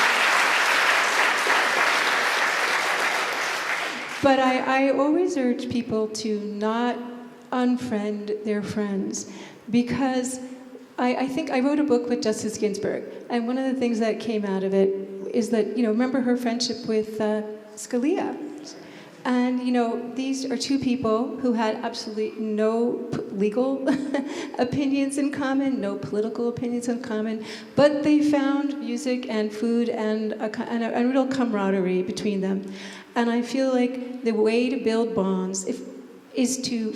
But I always urge people to not unfriend their friends, because I think I wrote a book with Justice Ginsburg, and one of the things that came out of it is that, remember her friendship with Scalia. And, these are two people who had absolutely no legal opinions in common, no political opinions in common, but they found music and food and a real camaraderie between them. And I feel like the way to build bonds is to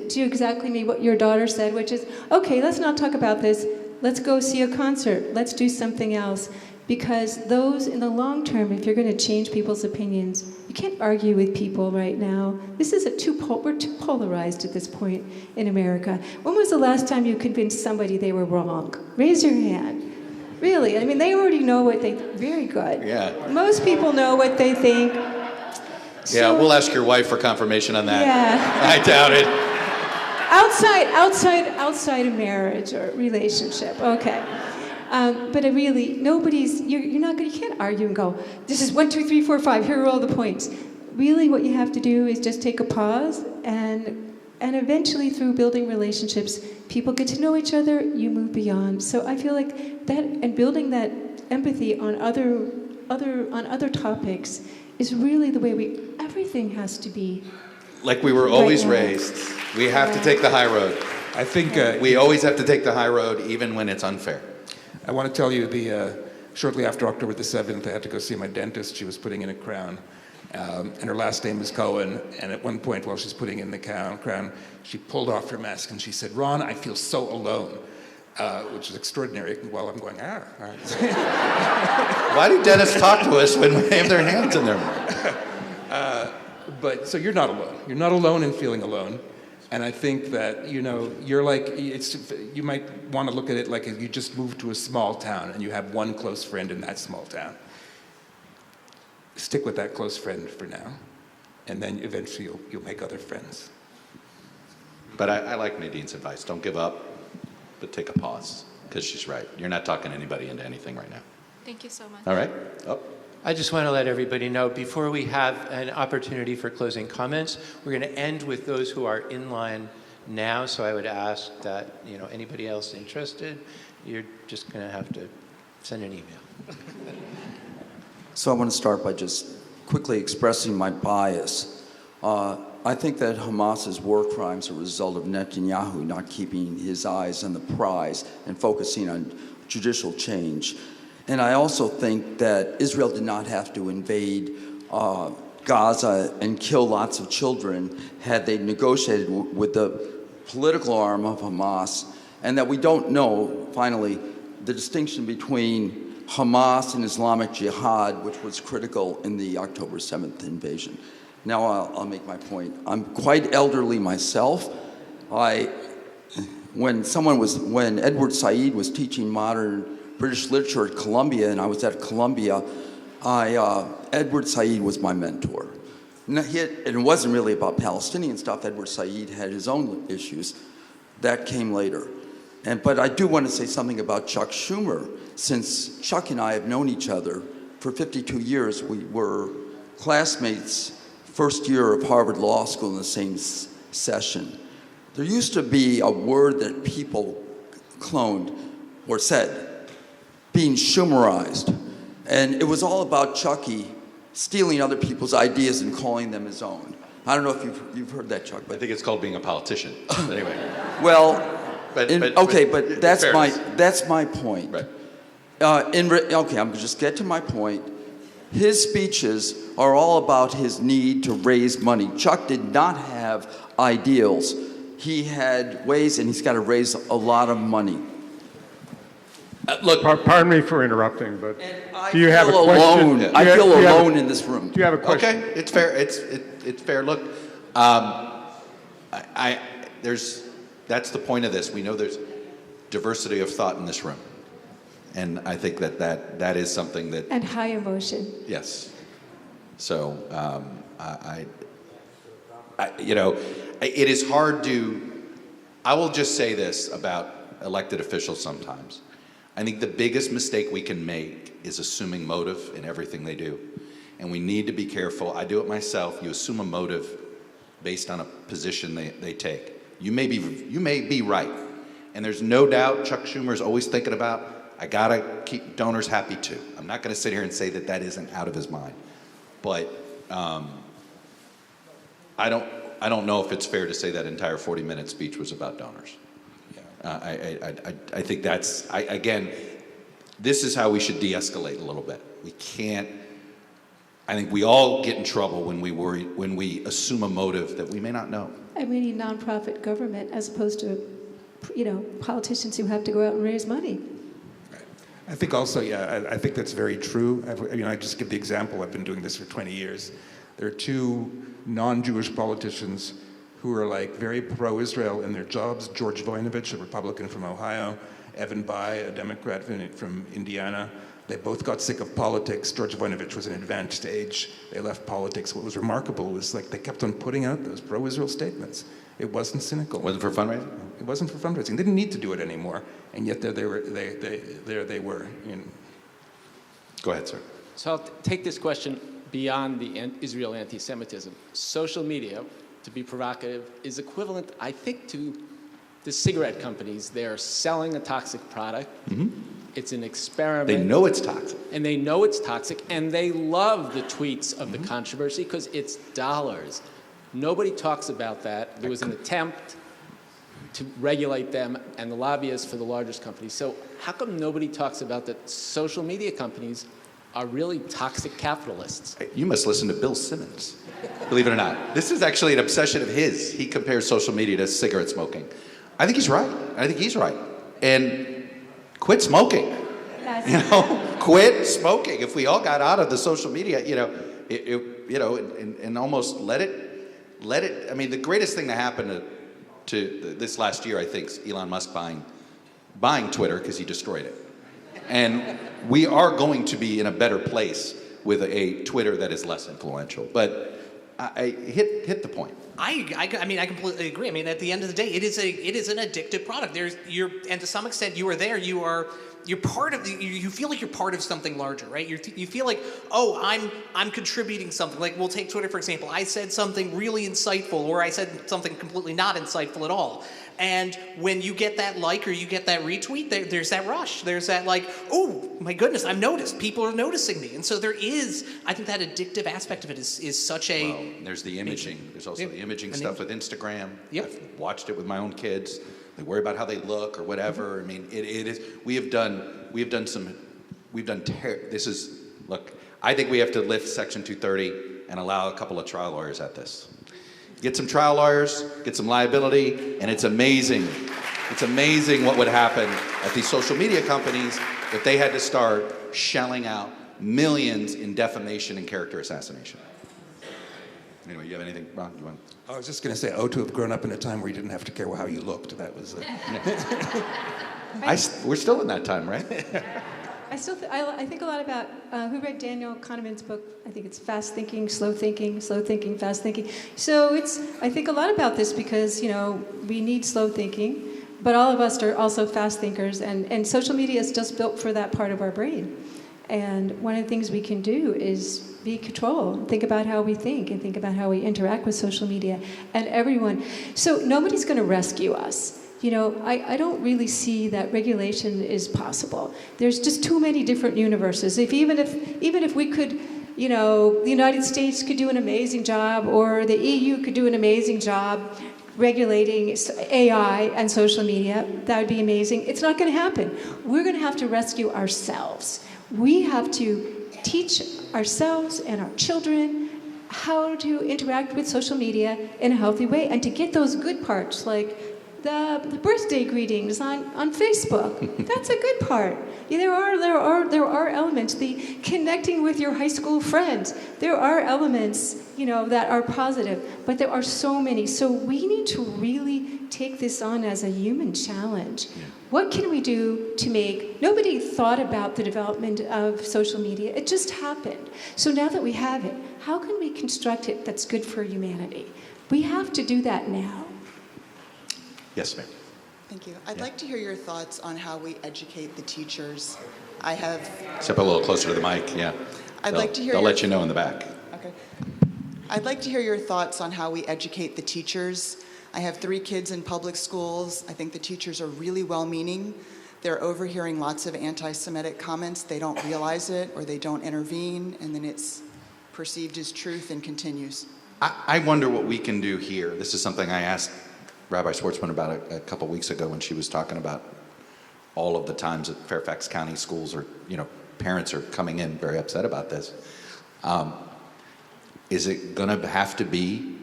do exactly what your daughter said, which is, okay, let's not talk about this. Let's go see a concert. Let's do something else. Because those, in the long term, if you're going to change people's opinions, you can't argue with people right now. This is we're too polarized at this point in America. When was the last time you convinced somebody they were wrong? Raise your hand. Really, I mean, they already know what they, very good. Yeah. Most people know what they think. Yeah, we'll ask your wife for confirmation on that. Yeah. I doubt it. Outside of marriage or relationship, okay. But really, you can't argue and go, this is 1, 2, 3, 4, 5, here are all the points. Really what you have to do is just take a pause and And eventually, through building relationships, people get to know each other, you move beyond. So I feel like that, and building that empathy on other topics is really the way everything has to be. Like we were always Right now. raised. We have to take the high road. I think We always have to take the high road, even when it's unfair. I want to tell you shortly after October the 7th, I had to go see my dentist. She was putting in a crown. And her last name is Cohen. And at one point, while she's putting in the crown, she pulled off her mask and she said, "Ron, I feel so alone," which is extraordinary. While I'm going, all right. Why do dentists talk to us when they have their hands in their mouth? But so you're not alone. You're not alone in feeling alone. And I think that, you're like, you might want to look at it like you just moved to a small town and you have one close friend in that small town. Stick with that close friend for now, and then eventually you'll make other friends. But I like Nadine's advice. Don't give up, but take a pause, because she's right. You're not talking anybody into anything right now. Thank you so much. All right? Oh. I just want to let everybody know, before we have an opportunity for closing comments, we're going to end with those who are in line now. So I would ask that, anybody else interested, you're just going to have to send an email. So I want to start by just quickly expressing my bias. I think that Hamas's war crimes are a result of Netanyahu not keeping his eyes on the prize and focusing on judicial change. And I also think that Israel did not have to invade Gaza and kill lots of children had they negotiated with the political arm of Hamas, and that we don't know, finally, the distinction between Hamas and Islamic Jihad, which was critical in the October 7th invasion. Now I'll make my point. I'm quite elderly myself. When Edward Said was teaching modern British literature at Columbia, and I was at Columbia, Edward Said was my mentor. And it wasn't really about Palestinian stuff. Edward Said had his own issues. That came later. But I do want to say something about Chuck Schumer. Since Chuck and I have known each other for 52 years, we were classmates first year of Harvard Law School in the same session. There used to be a word that people cloned or said, being Schumerized. And it was all about Chucky stealing other people's ideas and calling them his own. I don't know if you've heard that, Chuck. But I think it's called being a politician. Anyway. Well, but that's my point. Right. I'm just get to my point. His speeches are all about his need to raise money. Chuck did not have ideals. He had ways, and he's got to raise a lot of money. Look, pardon me for interrupting, but do you have a question? question? I feel alone in this room. Do you have a question? Okay, it's fair. It's fair. Look, that's the point of this. We know there's diversity of thought in this room, and I think that is something that. And high emotion. Yes. So it is hard to. I will just say this about elected officials sometimes. I think the biggest mistake we can make is assuming motive in everything they do. And we need to be careful. I do it myself. You assume a motive based on a position they take. You may be right. And there's no doubt Chuck Schumer is always thinking about, I gotta keep donors happy too. I'm not gonna sit here and say that isn't out of his mind. But I don't know if it's fair to say that entire 40-minute speech was about donors. I think again, this is how we should de-escalate a little bit. We can't, I think we all get in trouble when we assume a motive that we may not know. I mean, nonprofit government as opposed to, politicians who have to go out and raise money. I think also, I think that's very true. I just give the example, I've been doing this for 20 years. There are two non-Jewish politicians who are very pro-Israel in their jobs. George Voinovich, a Republican from Ohio, Evan Bayh, a Democrat from Indiana. They both got sick of politics. George Voinovich was in advanced age. They left politics. What was remarkable was they kept on putting out those pro-Israel statements. It wasn't cynical. Wasn't for fundraising? It wasn't for fundraising. They didn't need to do it anymore. And yet there they were. Go ahead, sir. So I'll take this question beyond the Israel anti-Semitism. Social media, to be provocative, is equivalent, I think, to the cigarette companies. They're selling a toxic product. It's an experiment. They know it's toxic. And they know it's toxic, and they love the tweets of the controversy because it's dollars. Nobody talks about that. There was an attempt to regulate them and the lobbyists for the largest companies. So how come nobody talks about that social media companies are really toxic capitalists? You must listen to Bill Simmons, believe it or not. This is actually an obsession of his. He compares social media to cigarette smoking. I think he's right. I think he's right. And quit smoking. Quit smoking. If we all got out of the social media, and almost let it. I mean, the greatest thing that happened to this last year, I think, is Elon Musk buying Twitter because he destroyed it. And we are going to be in a better place with a Twitter that is less influential. But I hit the point. I mean, I completely agree. I mean, at the end of the day, it is an addictive product. And to some extent, you are there. You're part of. You feel like you're part of something larger, right? You feel like, oh, I'm contributing something. Like, we'll take Twitter for example. I said something really insightful, or I said something completely not insightful at all. And when you get that like or you get that retweet, there's that rush. There's that like, oh my goodness, I'm noticed. People are noticing me. And so there is, I think that addictive aspect of it is such a. Well, there's the imaging. There's also the imaging stuff with Instagram. Yep. I've watched it with my own kids. They worry about how they look or whatever. I mean, it is. Look, I think we have to lift Section 230 and allow a couple of trial lawyers at this. Get some trial lawyers, get some liability, and it's amazing. It's amazing what would happen at these social media companies if they had to start shelling out millions in defamation and character assassination. Anyway, you have anything, Ron? You want? I was just going to say, to have grown up in a time where you didn't have to care how you looked. That was. We're still in that time, right? I think a lot about who read Daniel Kahneman's book. I think it's Fast Thinking, Slow Thinking, Fast Thinking. So I think a lot about this because we need slow thinking, but all of us are also fast thinkers, and social media is just built for that part of our brain. And one of the things we can do is be in control, think about how we think, and think about how we interact with social media and everyone. So nobody's going to rescue us. I don't really see that regulation is possible. There's just too many different universes. Even if we could, the United States could do an amazing job, or the EU could do an amazing job regulating AI and social media, that would be amazing. It's not going to happen. We're going to have to rescue ourselves. We have to teach ourselves and our children how to interact with social media in a healthy way, and to get those good parts, like the birthday greetings on Facebook. That's a good part. There are elements. The connecting with your high school friends. There are elements, that are positive. But there are so many. So we need to really take this on as a human challenge. Yeah. What can we do to make? Nobody thought about the development of social media. It just happened. So now that we have it, how can we construct it that's good for humanity? We have to do that now. Yes, ma'am. Thank you. I'd like to hear your thoughts on how we educate the teachers. Step a little closer to the mic, yeah. They'll let you know in the back. Okay. I'd like to hear your thoughts on how we educate the teachers. I have 3 kids in public schools. I think the teachers are really well-meaning. They're overhearing lots of anti-Semitic comments. They don't realize it, or they don't intervene, and then it's perceived as truth and continues. I wonder what we can do here. This is something I asked Rabbi Schwartzman about a couple weeks ago when she was talking about all of the times that Fairfax County schools are, parents are coming in very upset about this. Is it going to have to be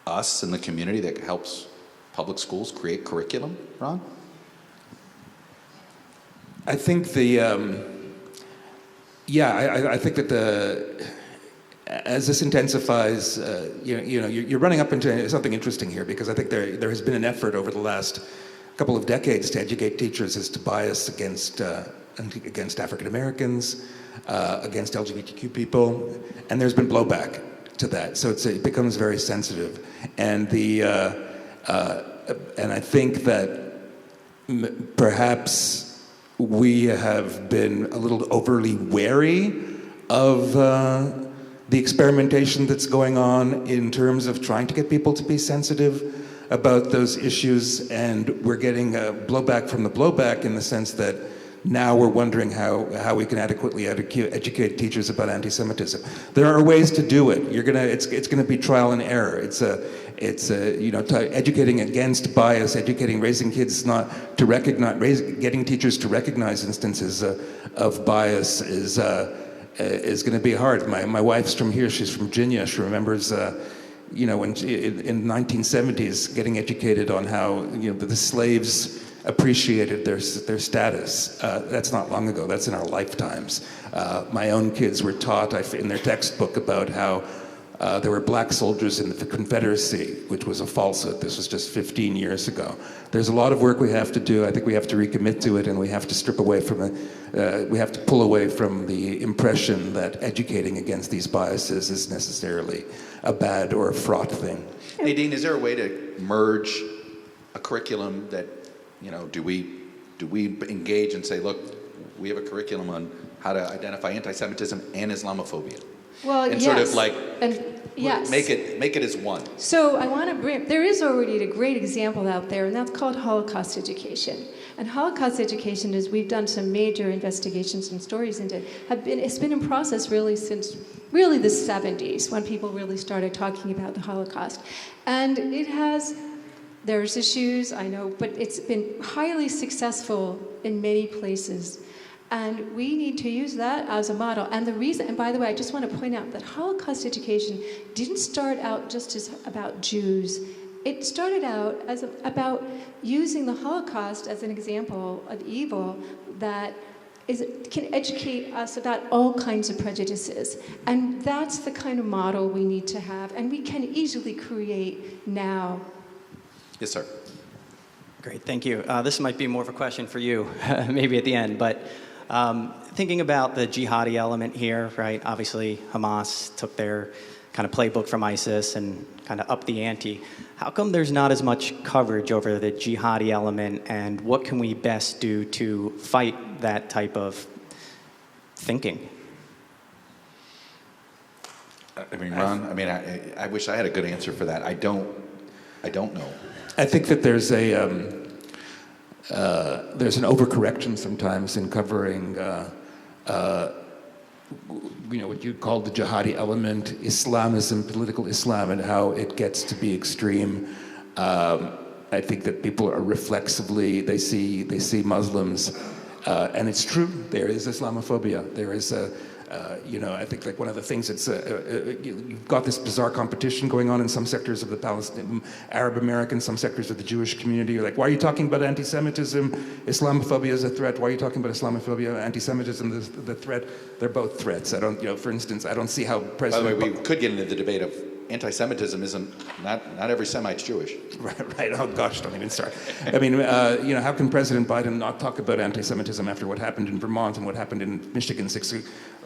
us in the community that helps public schools create curriculum, Ron? I think I think that as this intensifies, you're running up into something interesting here, because I think there has been an effort over the last couple of decades to educate teachers as to bias against African Americans, against LGBTQ people, and there's been blowback to that. So it becomes very sensitive, and and I think that perhaps we have been a little overly wary of the experimentation that's going on in terms of trying to get people to be sensitive about those issues, and we're getting a blowback from the blowback in the sense that now we're wondering how we can adequately educate teachers about anti-Semitism. There are ways to do it. It's gonna be trial and error. Educating against bias, raising kids not to recognize, getting teachers to recognize instances of bias is going to be hard. My wife's from here. She's from Virginia. She remembers, when in 1970s, getting educated on how the slaves appreciated their status. That's not long ago. That's in our lifetimes. My own kids were taught in their textbook about how there were black soldiers in the Confederacy, which was a falsehood. This was just 15 years ago. There's a lot of work we have to do. I think we have to recommit to it, and we have to strip away from it. We have to pull away from the impression that educating against these biases is necessarily a bad or a fraught thing. Nadine, is there a way to merge a curriculum that, do we engage and say, look, we have a curriculum on how to identify anti-Semitism and Islamophobia? Well, and yes. sort of like yes. make it as one. So I want to there is already a great example out there, and that's called Holocaust education. And Holocaust education, as we've done some major investigations and stories into, it's been in process really since the 70s, when people really started talking about the Holocaust. And there's issues, I know, but it's been highly successful in many places. And we need to use that as a model. And by the way, I just want to point out that Holocaust education didn't start out just as about Jews. It started out as about using the Holocaust as an example of evil that can educate us about all kinds of prejudices. And that's the kind of model we need to have, and we can easily create now. Yes, sir. Great, thank you. This might be more of a question for you, maybe at the end, but thinking about the jihadi element here, right? Obviously, Hamas took their kind of playbook from ISIS and kind of upped the ante. How come there's not as much coverage over the jihadi element, and what can we best do to fight that type of thinking? Ron, I wish I had a good answer for that. I don't know. I think that there's an overcorrection sometimes in covering what you call the jihadi element, Islamism, political Islam, and how it gets to be extreme. I think that people are reflexively, they see Muslims, and it's true, there is Islamophobia. There is I think like one of the things that's, you've got this bizarre competition going on in some sectors of the Palestinian, Arab American, some sectors of the Jewish community. You're like, why are you talking about anti-Semitism? Islamophobia is a threat. Why are you talking about Islamophobia? Anti-Semitism is the threat. They're both threats. I don't, for instance, I don't see how President... By the way, we could get into the debate of anti-Semitism isn't, not every Semite's Jewish. Right. Oh gosh, don't even start. I mean, how can President Biden not talk about anti-Semitism after what happened in Vermont and what happened in Michigan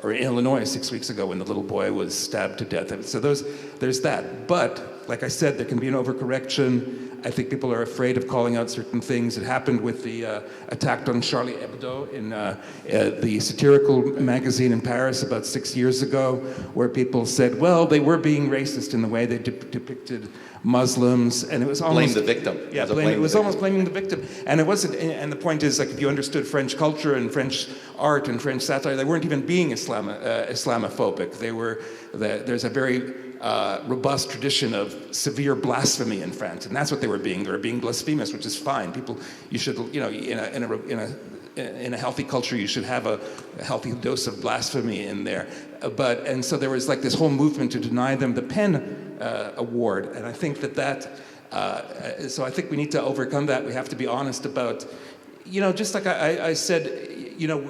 or Illinois 6 weeks ago when the little boy was stabbed to death? So there's that. But like I said, there can be an overcorrection. I think people are afraid of calling out certain things. It happened with the attack on Charlie Hebdo in the satirical magazine in Paris about 6 years ago, where people said, well, they were being racist in the way they depicted Muslims, and it was almost... Blame the victim. Yeah, it was almost blaming the victim. And it wasn't, and the point is, like, if you understood French culture and French art and French satire, they weren't even being Islamophobic. There's a very robust tradition of severe blasphemy in France, and that's what they were being. They were being blasphemous, which is fine. People, you should, in a healthy culture, you should have a healthy dose of blasphemy in there. And so there was like this whole movement to deny them the PEN award, and I think so I think we need to overcome that. We have to be honest about, just like I said,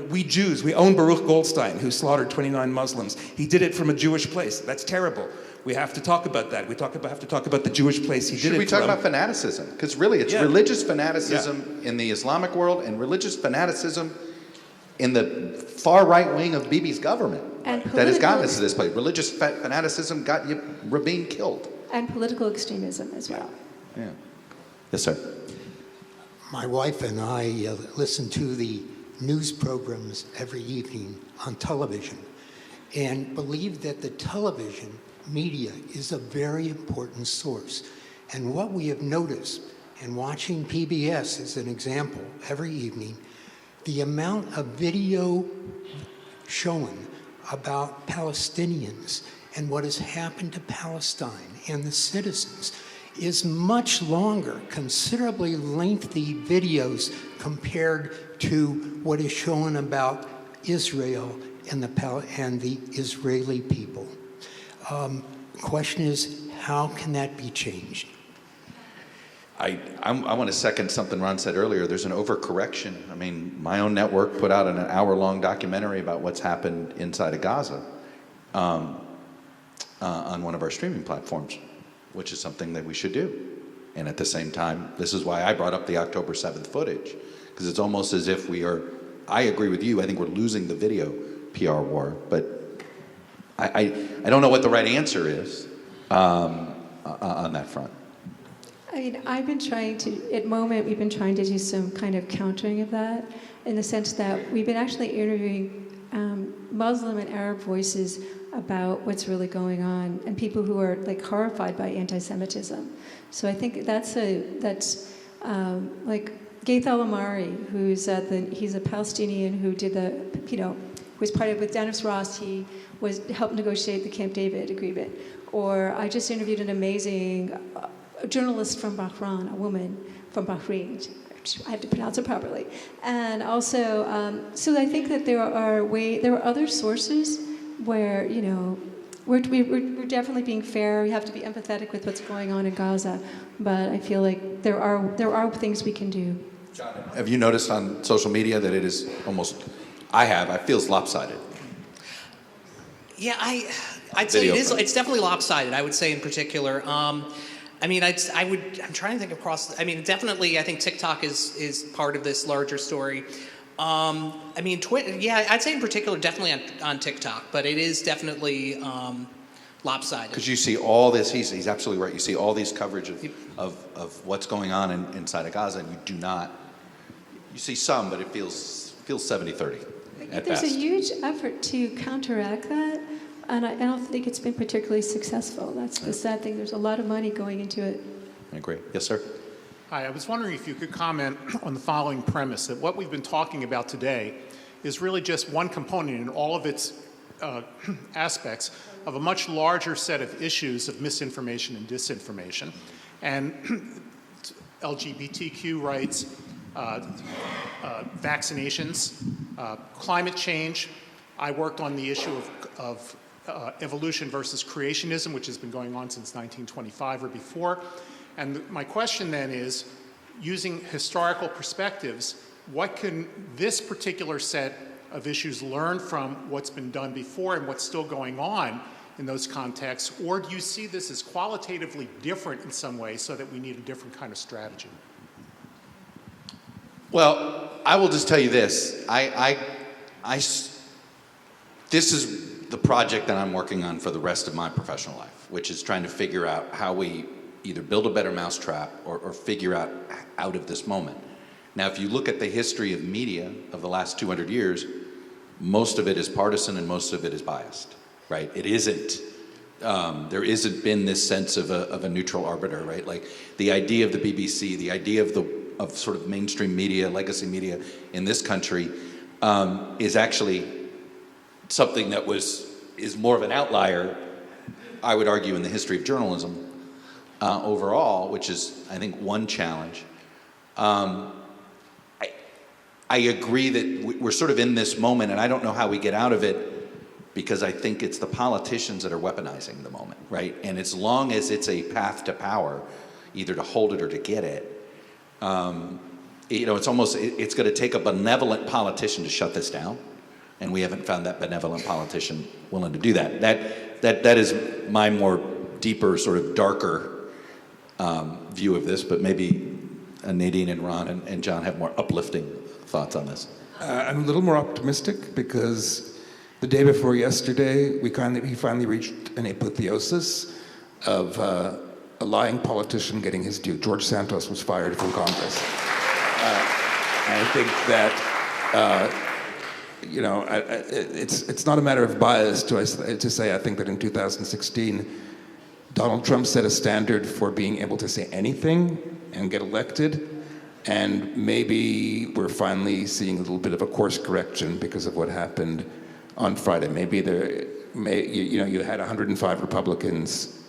we Jews, we own Baruch Goldstein, who slaughtered 29 Muslims. He did it from a Jewish place. That's terrible. We have to talk about that. We have to talk about the Jewish place he did it from. Should we talk about fanaticism? Because really, it's religious fanaticism in the Islamic world and religious fanaticism in the far right wing of Bibi's government that has gotten us to this place. Religious fanaticism got Rabin killed. And political extremism as well. Yeah. Yes, sir. My wife and I listen to the news programs every evening on television. and believe that the television media is a very important source. And what we have noticed, and watching PBS as an example every evening, the amount of video shown about Palestinians and what has happened to Palestine and the citizens is much longer, considerably lengthy videos compared to what is shown about Israel and the Israeli people. The question is, how can that be changed? I want to second something Ron said earlier. There's an overcorrection. I mean, my own network put out an hour-long documentary about what's happened inside of Gaza on one of our streaming platforms, which is something that we should do. And at the same time, this is why I brought up the October 7th footage, because it's almost as if we are, I agree with you, I think we're losing the video PR war, but I don't know what the right answer is on that front. I mean, I've been trying to, at Moment, we've been trying to do some kind of countering of that, in the sense that we've been actually interviewing Muslim and Arab voices about what's really going on, and people who are like horrified by anti-Semitism. So I think that's like Gaith Al-Amari, he's a Palestinian who did was part of with Dennis Ross. He helped negotiate the Camp David agreement. Or I just interviewed an amazing journalist from Bahrain, a woman from Bahrain. I have to pronounce it properly. And also, so I think that there are other sources where, we're definitely being fair. We have to be empathetic with what's going on in Gaza. But I feel like there are things we can do. John, have you noticed on social media that it is almost, I feel it's lopsided? Yeah, I'd say it is. It's definitely lopsided, I would say in particular. I mean, I'm trying to think across, definitely I think TikTok is part of this larger story. Twitter, yeah, I'd say in particular definitely on TikTok, but it is definitely lopsided. Because you see all this, he's absolutely right, you see all these coverage of what's going on inside of Gaza, and you do not, you see some, but it feels 70-30 at best. There's a huge effort to counteract that, and I don't think it's been particularly successful. That's the sad thing. There's a lot of money going into it. I agree. Yes, sir. Hi, I was wondering if you could comment on the following premise, that what we've been talking about today is really just one component in all of its aspects of a much larger set of issues of misinformation and disinformation. And LGBTQ rights, vaccinations, climate change. I worked on the issue of evolution versus creationism, which has been going on since 1925 or before. And my question then is, using historical perspectives, what can this particular set of issues learn from what's been done before and what's still going on in those contexts? Or do you see this as qualitatively different in some way so that we need a different kind of strategy? Well, I will just tell you this. This is the project that I'm working on for the rest of my professional life, which is trying to figure out how we either build a better mousetrap or figure out of this moment. Now, if you look at the history of media of the last 200 years, most of it is partisan and most of it is biased, right? It isn't. There isn't been this sense of a neutral arbiter, right? Like the idea of the BBC, the idea of sort of mainstream media, legacy media in this country is actually something that is more of an outlier, I would argue, in the history of journalism overall, which is, I think, one challenge. I agree that we're sort of in this moment, and I don't know how we get out of it, because I think it's the politicians that are weaponizing the moment, right? And as long as it's a path to power, either to hold it or to get it, it's almost, it's going to take a benevolent politician to shut this down. And we haven't found that benevolent politician willing to do that. That is my more deeper, sort of darker view of this, but maybe Nadine and Ron and John have more uplifting thoughts on this. I'm a little more optimistic because the day before yesterday, we finally reached an apotheosis of a lying politician getting his due. George Santos was fired from Congress. I think that it's not a matter of bias to say I think that in 2016, Donald Trump set a standard for being able to say anything and get elected, and maybe we're finally seeing a little bit of a course correction because of what happened on Friday. Maybe you had 105 Republicans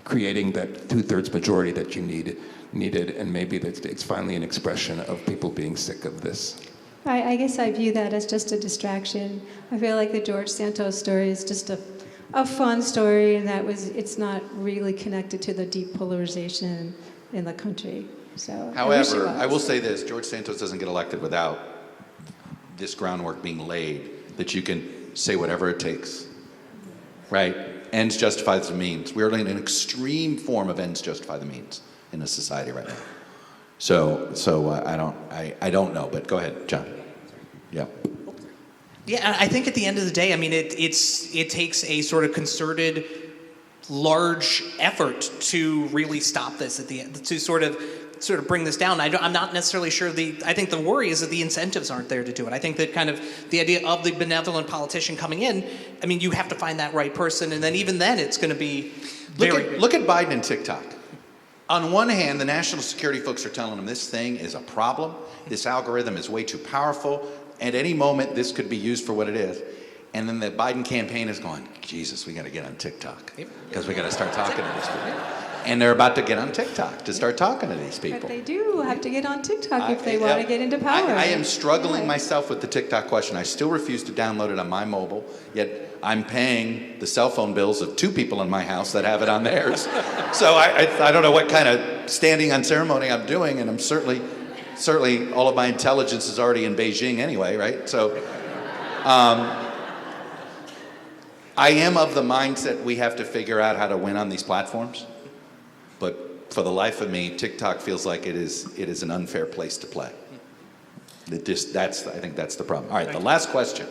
creating that two-thirds majority that you needed, and maybe it's finally an expression of people being sick of this. I guess I view that as just a distraction. I feel like the George Santos story is just a fun story, and it's not really connected to the deep polarization in the country. So, however, I will say this: George Santos doesn't get elected without this groundwork being laid that you can say whatever it takes, right? Ends justify the means. We're in an extreme form of ends justify the means in this society right now. So I don't know, but go ahead, John. Yeah. Yeah, and I think at the end of the day, I mean, it takes a sort of concerted, large effort to really stop this at the end, to sort of bring this down. I'm not necessarily sure I think the worry is that the incentives aren't there to do it. I think that kind of the idea of the benevolent politician coming in, I mean, you have to find that right person, and then even then it's going to be Look at Biden and TikTok. On one hand, the national security folks are telling him this thing is a problem. This algorithm is way too powerful. At any moment, this could be used for what it is. And then the Biden campaign is going, Jesus, we got to get on TikTok because we got to start talking to these people. And they're about to get on TikTok to start talking to these people. But they do have to get on TikTok if they want to get into power. I am struggling myself with the TikTok question. I still refuse to download it on my mobile, yet I'm paying the cell phone bills of 2 people in my house that have it on theirs. So I don't know what kind of standing on ceremony I'm doing, and I'm certainly all of my intelligence is already in Beijing anyway, right? So I am of the mindset we have to figure out how to win on these platforms. But for the life of me, TikTok feels like it is an unfair place to play. I think that's the problem. All right, the last question.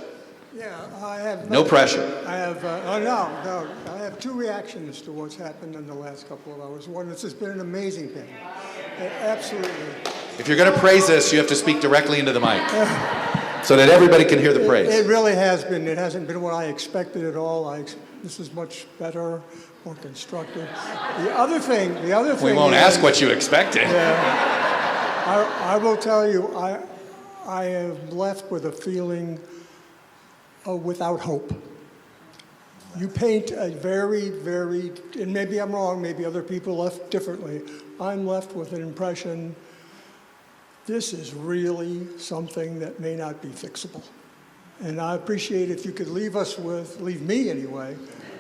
Yeah, I have... No pressure. I have... no. I have 2 reactions to what's happened in the last couple of hours. One, this has been an amazing thing. Absolutely. If you're going to praise this, you have to speak directly into the mic so that everybody can hear the praise. It really has been. It hasn't been what I expected at all. This is much better, more constructive. The other thing... We won't ask what you expected. Yeah, I will tell you, I am left with a feeling without hope. You paint a very, very, and maybe I'm wrong, maybe other people left differently. I'm left with an impression this is really something that may not be fixable. And I appreciate if you could leave me anyway,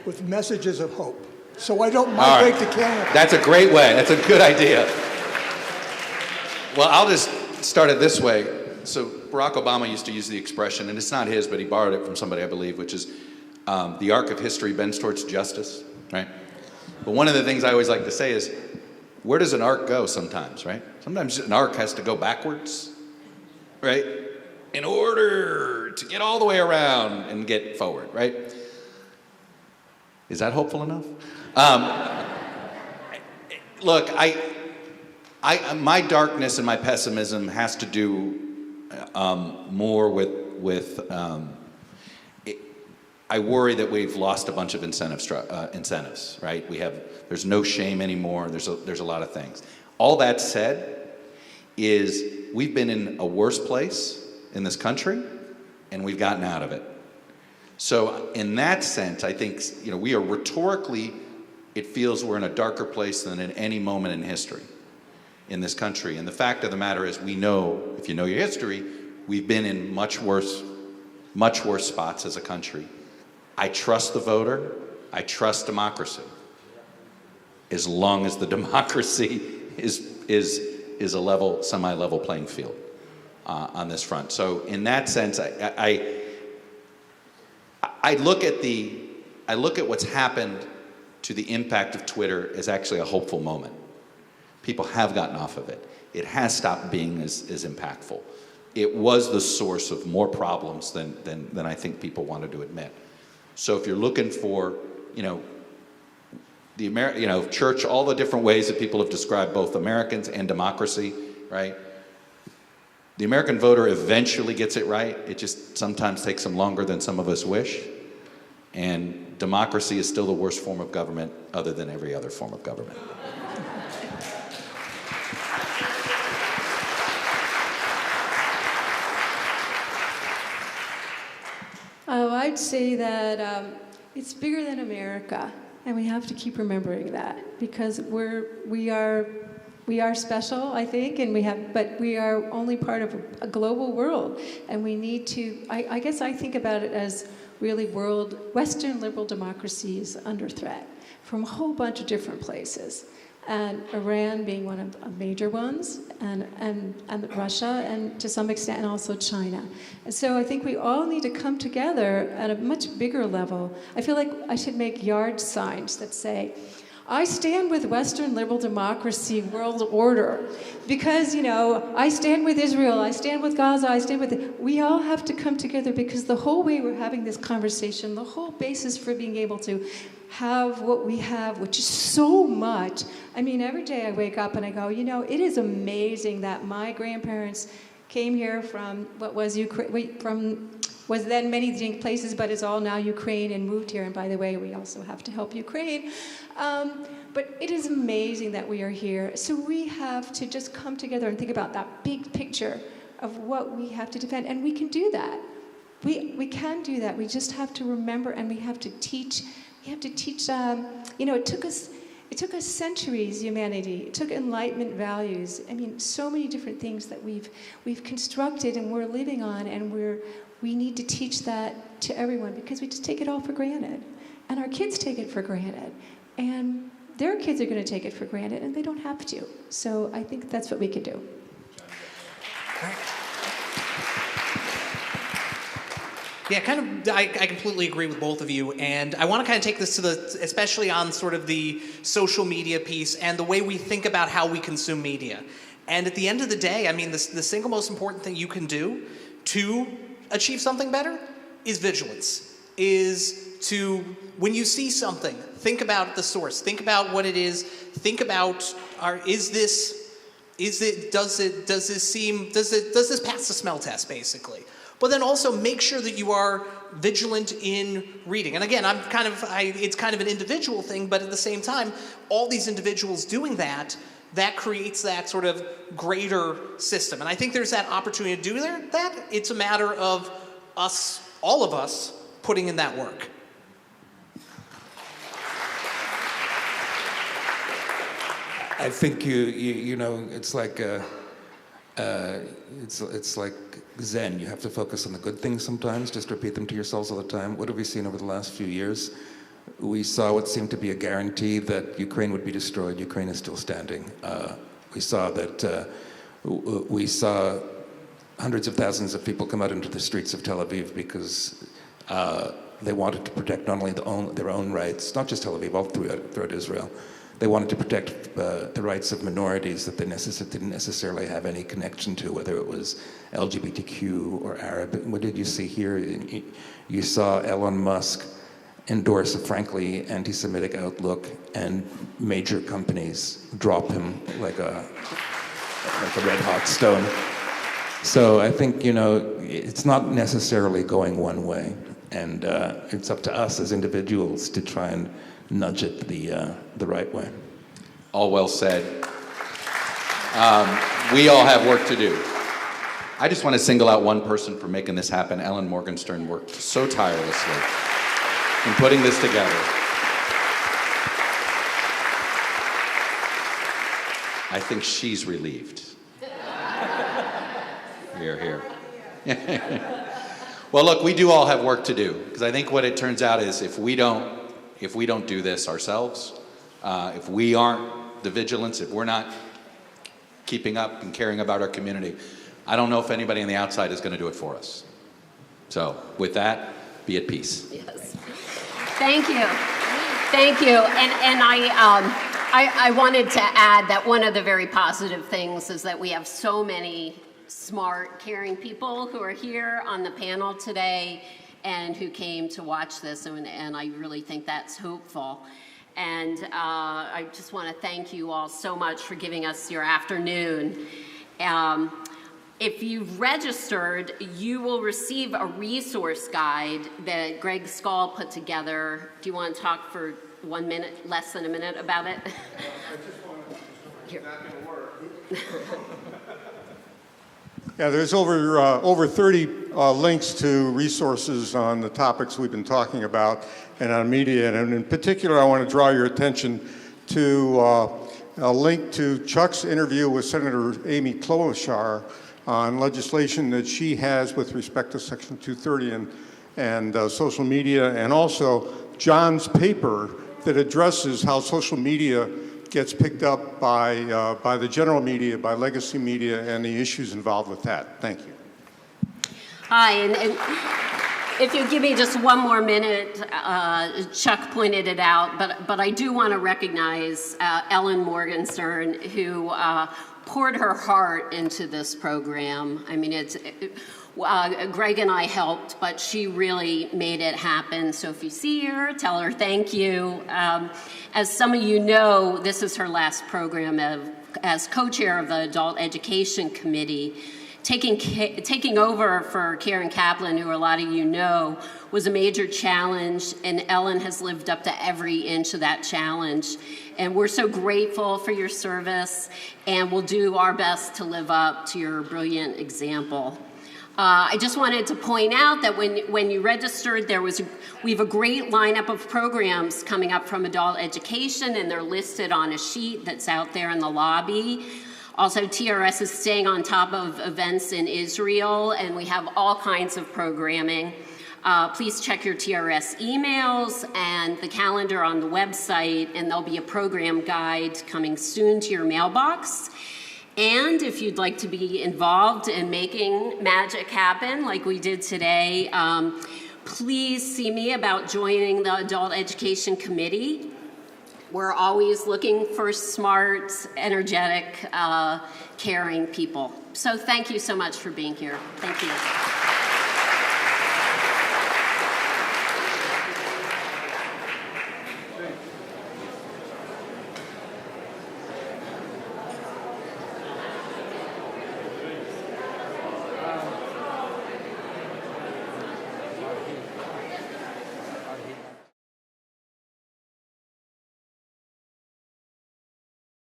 with messages of hope. So I don't migrate to Canada. That's a great way. That's a good idea. Well, I'll just start it this way. So Barack Obama used to use the expression, and it's not his, but he borrowed it from somebody, I believe, which is the arc of history bends towards justice, right? But one of the things I always like to say is, where does an arc go sometimes, right? Sometimes an arc has to go backwards, right? In order to get all the way around and get forward, right? Is that hopeful enough? Look, my darkness and my pessimism has to do more with I worry that we've lost a bunch of incentives, right? There's no shame anymore. There's a lot of things. All that said is we've been in a worse place in this country, and we've gotten out of it. So in that sense, I think we are rhetorically, it feels we're in a darker place than at any moment in history in this country. And the fact of the matter is, we know, if you know your history, we've been in much worse spots as a country. I trust the voter. I trust democracy. As long as the democracy is a level, semi-level playing field on this front. So in that sense, I look at what's happened to the impact of Twitter as actually a hopeful moment. People have gotten off of it. It has stopped being as impactful. It was the source of more problems than I think people wanted to admit. So if you're looking for, church, all the different ways that people have described both Americans and democracy, right? The American voter eventually gets it right. It just sometimes takes them longer than some of us wish. And democracy is still the worst form of government other than every other form of government. Oh, I'd say that it's bigger than America, and we have to keep remembering that because we are special, I think, but we are only part of a global world, and we need to. I guess I think about it as really Western liberal democracies under threat from a whole bunch of different places. And Iran being one of the major ones, and Russia, and to some extent, and also China. And so I think we all need to come together at a much bigger level. I feel like I should make yard signs that say, I stand with Western liberal democracy, world order, because, I stand with Israel, I stand with Gaza, we all have to come together because the whole way we're having this conversation, the whole basis for being able to have what we have, which is so much. I mean, every day I wake up and I go, it is amazing that my grandparents came here from what was Ukraine, was then many places, but is all now Ukraine, and moved here. And by the way, we also have to help Ukraine. But it is amazing that we are here. So we have to just come together and think about that big picture of what we have to defend. And we can do that. We can do that. We just have to remember, and we have to teach. We have to teach, it took us centuries, humanity. It took Enlightenment values. I mean, so many different things that we've constructed and we're living on, and we need to teach that to everyone because we just take it all for granted. And our kids take it for granted. And their kids are going to take it for granted, and they don't have to. So I think that's what we can do. Yeah, I completely agree with both of you, and I want to kind of take this to especially on sort of the social media piece and the way we think about how we consume media. And at the end of the day, I mean, the single most important thing you can do to achieve something better is vigilance. Is to, when you see something, think about the source, think about what it is, think about, does this pass the smell test, basically? But then also make sure that you are vigilant in reading. And again, it's kind of an individual thing, but at the same time, all these individuals doing that creates that sort of greater system. And I think there's that opportunity to do that. It's a matter of us, all of us, putting in that work. I think it's like it's like Zen. You have to focus on the good things sometimes. Just repeat them to yourselves all the time. What have we seen over the last few years? We saw what seemed to be a guarantee that Ukraine would be destroyed. Ukraine is still standing. We saw hundreds of thousands of people come out into the streets of Tel Aviv because they wanted to protect not only their own rights, not just Tel Aviv, all throughout Israel. They wanted to protect the rights of minorities that they didn't necessarily have any connection to, whether it was LGBTQ or Arab. What did you see here? You saw Elon Musk endorse a frankly anti-Semitic outlook, and major companies drop him like a red-hot stone. So I think, it's not necessarily going one way, and it's up to us as individuals to try and nudge it the right way. All well said. We all have work to do. I just want to single out one person for making this happen. Ellen Morgenstern worked so tirelessly in putting this together. I think she's relieved. Here. Well, look, we do all have work to do, because I think what it turns out is if we don't do this ourselves, if we aren't the vigilance, if we're not keeping up and caring about our community, I don't know if anybody on the outside is going to do it for us. So with that, be at peace. Yes. Thank you. And I wanted to add that one of the very positive things is that we have so many smart, caring people who are here on the panel today and who came to watch this, and I really think that's hopeful. And I just want to thank you all so much for giving us your afternoon. if you've registered, you will receive a resource guide that Greg Skull put together. Do you want to talk for 1 minute, less than a minute about it? Yeah, there's over 30 links to resources on the topics we've been talking about and on media. And in particular, I want to draw your attention to a link to Chuck's interview with Senator Amy Klobuchar on legislation that she has with respect to Section 230 and social media, and also John's paper that addresses how social media gets picked up by the general media, by legacy media, and the issues involved with that. Thank you. Hi, and if you give me just 1 more minute, Chuck pointed it out, but I do want to recognize Ellen Morgenstern, who poured her heart into this program. I mean, Greg and I helped, but she really made it happen. So if you see her, tell her thank you. As some of you know, this is her last program as co-chair of the Adult Education Committee. Taking over for Karen Kaplan, who a lot of you know, was a major challenge, and Ellen has lived up to every inch of that challenge. And we're so grateful for your service, and we'll do our best to live up to your brilliant example. I just wanted to point out that when you registered, we have a great lineup of programs coming up from adult education, and they're listed on a sheet that's out there in the lobby. Also, TRS is staying on top of events in Israel, and we have all kinds of programming. Please check your TRS emails and the calendar on the website, and there'll be a program guide coming soon to your mailbox. And if you'd like to be involved in making magic happen like we did today, please see me about joining the Adult Education Committee. We're always looking for smart, energetic, caring people. So thank you so much for being here. Thank you.